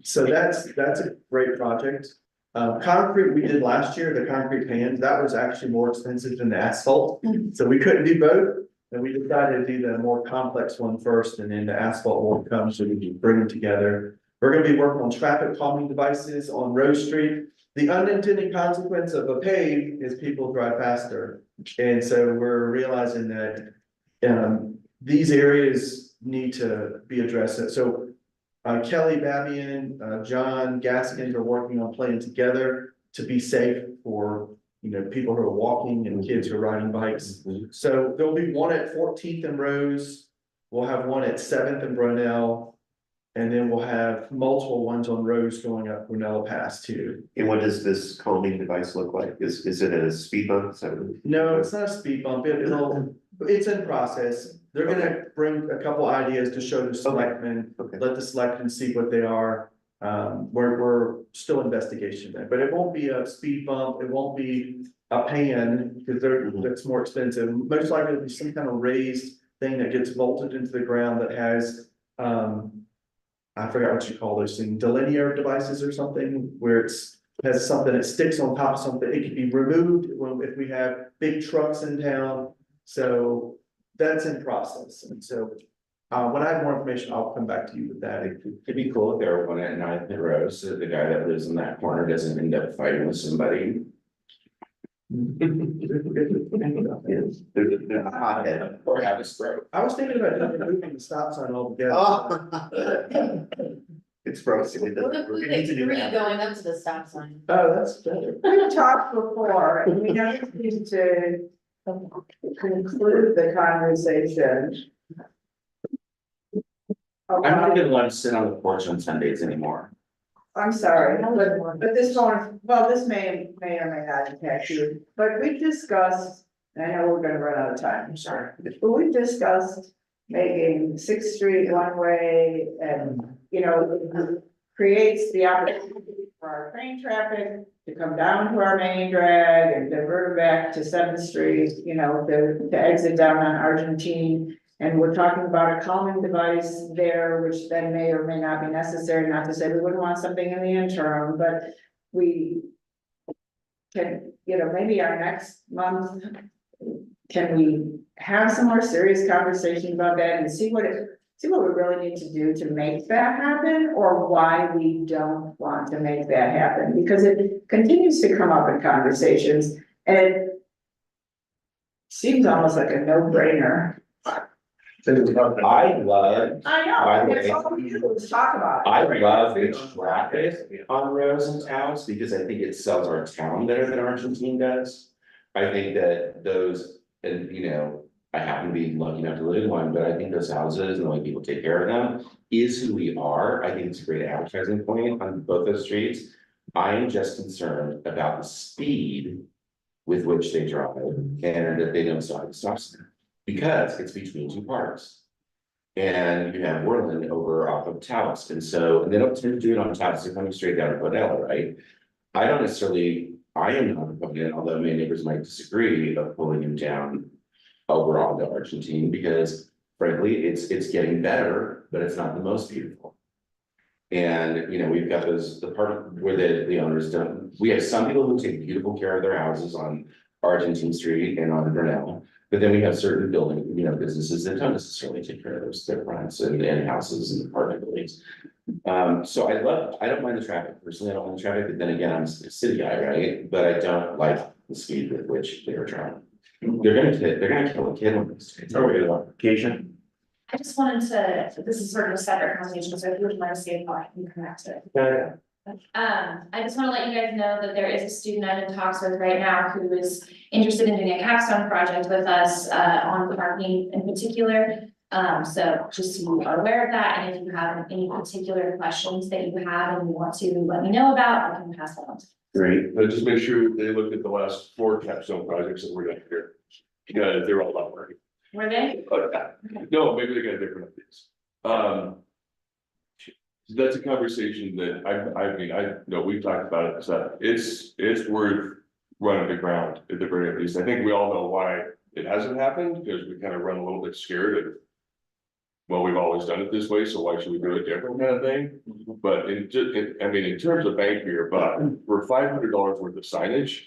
So that's a great project. Concrete we did last year, the concrete pans, that was actually more expensive than the asphalt. So we couldn't do both, and we decided to do the more complex one first, and then the asphalt will come, so we can bring them together. We're gonna be working on traffic calming devices on Rose Street. The unintended consequence of a pave is people drive faster. And so we're realizing that these areas need to be addressed. So Kelly Babian, John Gaskins are working on playing together to be safe for people who are walking and kids who are riding bikes. So there'll be one at 14th and Rose. We'll have one at 7th and Brunel. And then we'll have multiple ones on Rose going up Brunel Pass too. And what does this calming device look like? Is it a speed bump? No, it's not a speed bump. It's in process. They're gonna bring a couple ideas to show the selectmen, let the selectmen see what they are. We're still investigation there, but it won't be a speed bump. It won't be a pan because that's more expensive. Most likely it'll be some kind of raised thing that gets bolted into the ground that has, I forgot what you call those things, delinear devices or something, where has something that sticks on top of something. It can be removed if we have big trucks in town. So that's in process. And so when I have more information, I'll come back to you with that. It'd be cool if there were one at 9th and Rose, so the guy that lives in that corner doesn't end up fighting with somebody. They're a hothead. Or have a stroke. I was thinking about moving the stop sign altogether. Oh. It's broken. It What doesn't if work. we It needs take to do 3 that. going up to the stop sign? Oh, that's better. We talked before, and we don't need to conclude the conversation. I'm not gonna let him sit on the porch on Sundays anymore. I'm sorry, but this one, well, this may or may not impact you, but we discussed, and I know we're gonna run out of time, I'm sorry. But we discussed making 6th Street one way and, it creates the opportunity for our train traffic to come down to our main drag and divert back to 7th Street, to exit down on Argentine. And we're talking about a calming device there, which then may or may not be necessary, not to say we wouldn't want something in the interim, but we can, maybe our next month, can we have some more serious conversation about that and see what we really need to do to make that happen, or why we don't want to make that happen, because it continues to come up in conversations and it seems almost like a no-brainer. I love, I By know, the that's way, all we do, is talk about it. I love the traffic on Rose and Towns because I think it sells our town better than Argentine does. I think that those, and I happen to be lucky enough to live in one, but I think those houses and the way people take care of them is who we are. I think it's a great advertising point on both those streets. I am just concerned about the speed with which they drive, and that they don't stop at the stop sign, because it's between two parks. And you have Worland over off of Taos, and so, and they don't tend to do it on Taos, they're coming straight down to Bonella, right? I don't necessarily, I am not a proponent, although my neighbors might disagree, of pulling him down over on the Argentine, because frankly, it's getting better, but it's not the most beautiful. And, you know, we've got those, the part where the owners don't, we have some people who take beautiful care of their houses on Argentine Street and on Brunel. But then we have certain building, you know, businesses that don't necessarily take care of those, their fronts and houses and apartment buildings. So I don't mind the traffic, personally, I don't mind the traffic, but then again, I'm a city guy, right? But I don't like the speed with which they are driving. They're gonna kill a kid on this. Occasion. I just wanted to, this is sort of a separate conversation, so if you would like to see how I can connect to it. I just wanna let you guys know that there is a student I'm in talks with right now who is interested in doing a capstone project with us, on parking in particular. So just so you are aware of that, and if you have any particular questions that you have and you want to let me know about, I can pass that on. Great. But just make sure they look at the last 4 capstone projects that we're doing here. Because they're all not working. Were they? No, maybe they got different updates. That's a conversation that I mean, I know we've talked about it, so it's worth running the ground at the very least. I think we all know why it hasn't happened, because we kind of run a little bit scared of. Well, we've always done it this way, so why should we do it different kind of thing? But I mean, in terms of bang for your buck, for $500 worth of signage,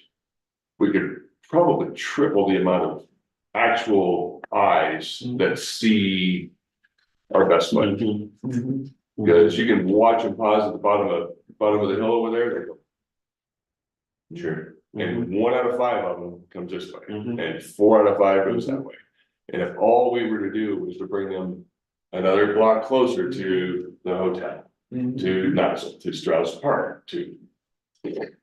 we could probably triple the amount of actual eyes that see our best foot. Because you can watch and pause at the bottom of the hill over there, they go. Sure. And 1 out of 5 of them comes this way, and 4 out of 5 goes that way. And if all we were to do was to bring them another block closer to the hotel, to Knoxville, to Strauss Park, to.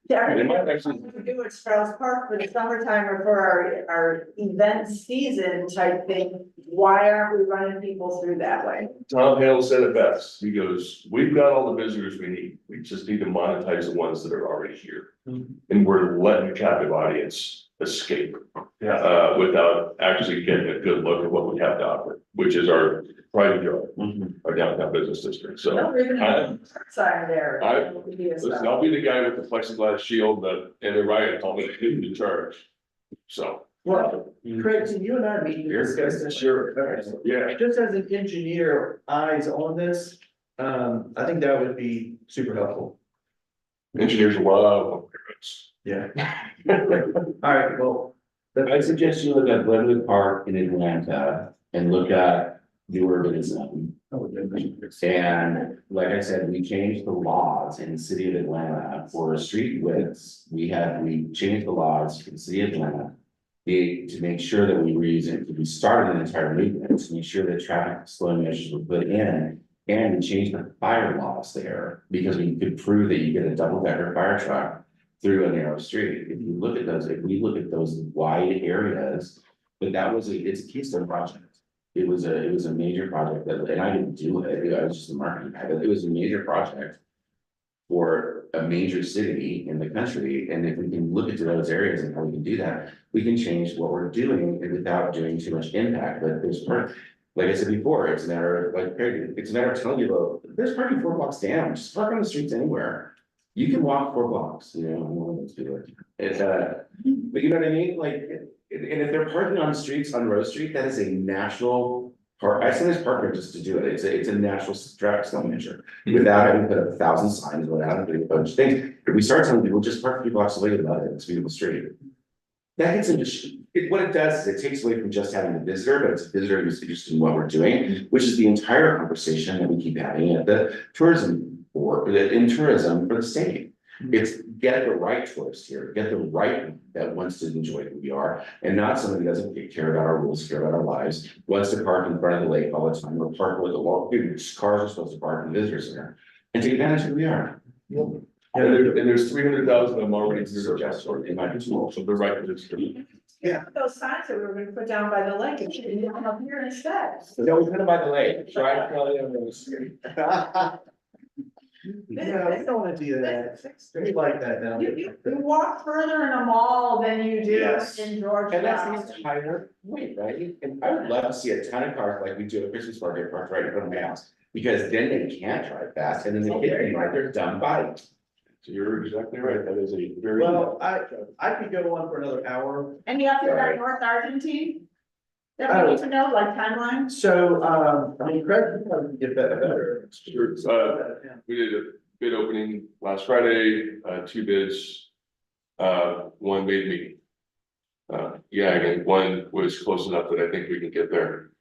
Yeah, They might actually- we do at Strauss Park for the summertime or for our event season type thing, why aren't we running people through that way? Tom Hale said it best, he goes, we've got all the visitors we need, we just need to monetize the ones that are already here. And we're letting the captive audience escape. Without actually getting a good look at what we have to offer, which is our private yard, our downtown business district, so. No reason to sign there. Listen, I'll be the guy with the plexiglass shield and the riot helmet in charge, so. Well, Craig, can you and I meet to discuss this? Sure. Yeah. Just as an engineer, eyes on this, I think that would be super helpful. Engineers love. Yeah. All right, well. I suggest you look at Glenwood Park in Atlanta and look at the urbanism. And like I said, we changed the laws in the city of Atlanta for street widths. We changed the laws for the city of Atlanta. To make sure that we were using, we started an entire movement to make sure that traffic slowing measures were put in. And we changed the fire laws there because we could prove that you get a double decker fire truck through a narrow street. If you look at those, if we look at those wide areas, but it's a keystone project. It was a major project that, and I didn't do it, I was just a marketing guy, but it was a major project for a major city in the country. And if we can look into those areas and how we can do that, we can change what we're doing without doing too much impact. But there's part, like I said before, it's a matter of it's a matter of telling you, well, there's parking 4 blocks down, just park on the streets anywhere. You can walk 4 blocks, you know, I'm one of those people. It's but you know what I mean? Like, and if they're parking on streets on Rose Street, that is a natural part. I say this partner just to do it. It's a natural traffic flow measure without having put up 1,000 signs, without doing a bunch of things. If we start telling people just park 3 blocks away to it's a beautiful street. That gets into what it does is it takes away from just having a visitor, but it's a visitor who's interested in what we're doing, which is the entire conversation that we keep having at the tourism board, in tourism for the state. It's get the right tourist here, get the right that wants to enjoy who we are, and not somebody who doesn't care about our rules, care about our lives, wants to park in front of the lake all the time, or park with the wall, cars are supposed to park in the visitor center, and take advantage of who we are. And there's 300,000 of them already through their Or it might be too so they're right to this. Yeah. Those signs that we were gonna put down by the lake, and should be down up here instead. No, we put it by the lake, right? Probably on the street. Yeah, we don't wanna do that. We like that down there. You walk further in a mall than you do Yes. in Georgetown. And that's the entire point, right? And I would love to see a ton of cars like we do at Christmas market parked right in front of my house. Because then they can't drive fast and then the kids can ride their dumb bike. So you're exactly right, that is a very. Well, I could go on for another hour. Any update on North Argentine? That we need to know, like timeline? So, I mean, Craig, can probably get that better. Sure, we did a bid opening last Friday, 2 bids. One made me. Yeah, again, one was close enough that I think we can get there.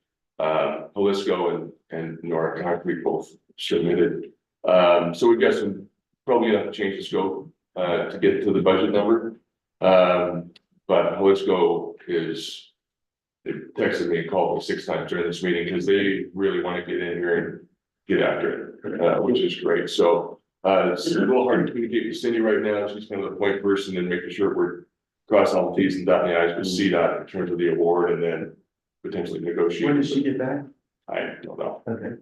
Jalisco and Nora Concrete both submitted. So we've got some, probably enough to change the scope, to get to the budget number. But Jalisco is, they texted me and called me 6 times during this meeting, because they really want to get in here and get after it, which is great. So, it's a little hard to communicate with Cindy right now. She's kind of the point person and making sure we're crossing all the T's and dotting the I's with CDOT in terms of the award, and then potentially negotiate. When did she get back? I don't know. Okay.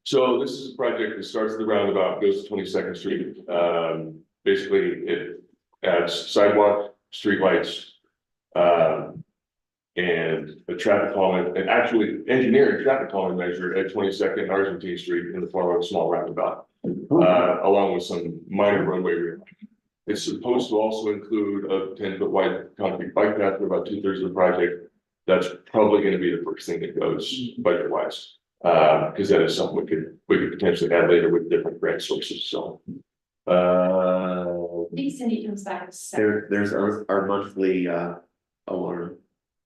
So this is a project that starts at the roundabout, goes to 22nd Street. Basically, it adds sidewalk, streetlights, and a traffic calming, and actually engineering traffic calming measure at 22nd Argentine Street in the form of a small roundabout, along with some minor roadway realignment. It's supposed to also include a 10-foot wide concrete bike path for about 2/3 of the project. That's probably gonna be the first thing that goes budget wise, because that is something we could potentially add later with different grant sources, so. I think Cindy comes back. with seven. There's our monthly alarm.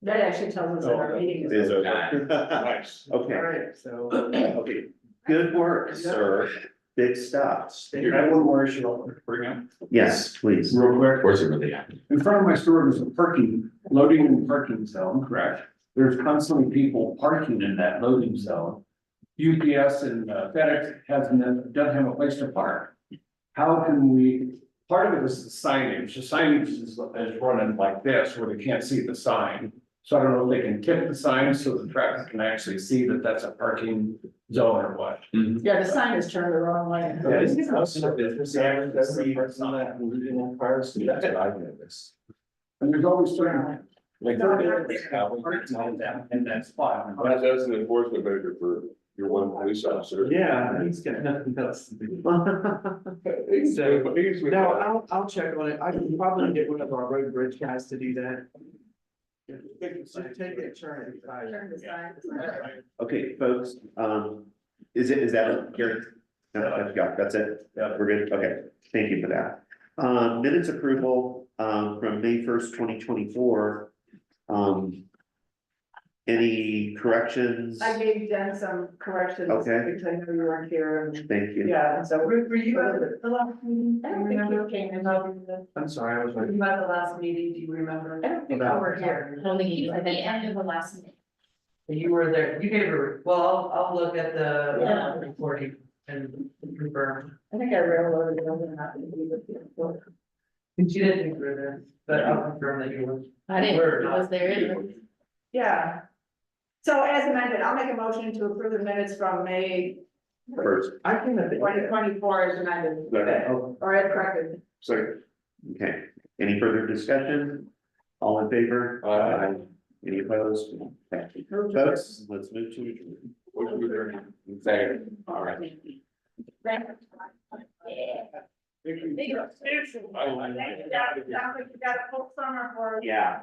That actually tells us that our meeting is. Is over. Nice. Okay, Alright, so. okay, good work, sir. Big stuff. I have one more issue I'll bring up Yes, please. real quick. Of course, it really happened. In front of my store, there's a loading and parking zone, correct? There's constantly people parking in that loading zone. UPS and FedEx doesn't have a place to park. How can we, part of it is the signage. The signage is running like this where they can't see the sign. So I don't know if they can tip the sign so the traffic can actually see that that's a parking zone or what. Yeah, the sign is turned the wrong way. Yeah, isn't it also a business area that's on that moving on cars? That's what I've noticed. And there's always certain, like, in that spot. That's an enforcement measure for your one police officer. Yeah, he's got nothing else to do. He's with No, I'll check on it. I can probably get one of our road bridge guys to do that. Should take it, turn it. Turn the sign. Okay, folks, is that, Gary? No, that's it? Yeah. We're good, okay, thank you for that. Minutes approval, from May 1st, 2024. Any corrections? I gave Jen some corrections. Okay. Because I know you weren't here and, Thank you. yeah, and so were you at the last meeting? I don't think you came in. I'm sorry, I was Were like. you at the last meeting, do you remember? I don't think you were here. I don't think you At the end of the last meeting. You were there, you gave her, well, I'll look at the Yeah. recording and confirm. I think I railroaded it, I'm happy to be with you. She didn't think we were there, but I'll confirm that you were. I didn't, Word. I was there either. Yeah. So as amended, I'll make a motion to approve the minutes from May First, I can. 2024 as amended. Second. Or as corrected. Second. okay, any further discussion? All in favor? Aye. Any opposed? Okay. Folks, let's move to adjourn. Motion to adjourn. Second. All right. Right. Sounds like you got a full summer for. Yeah.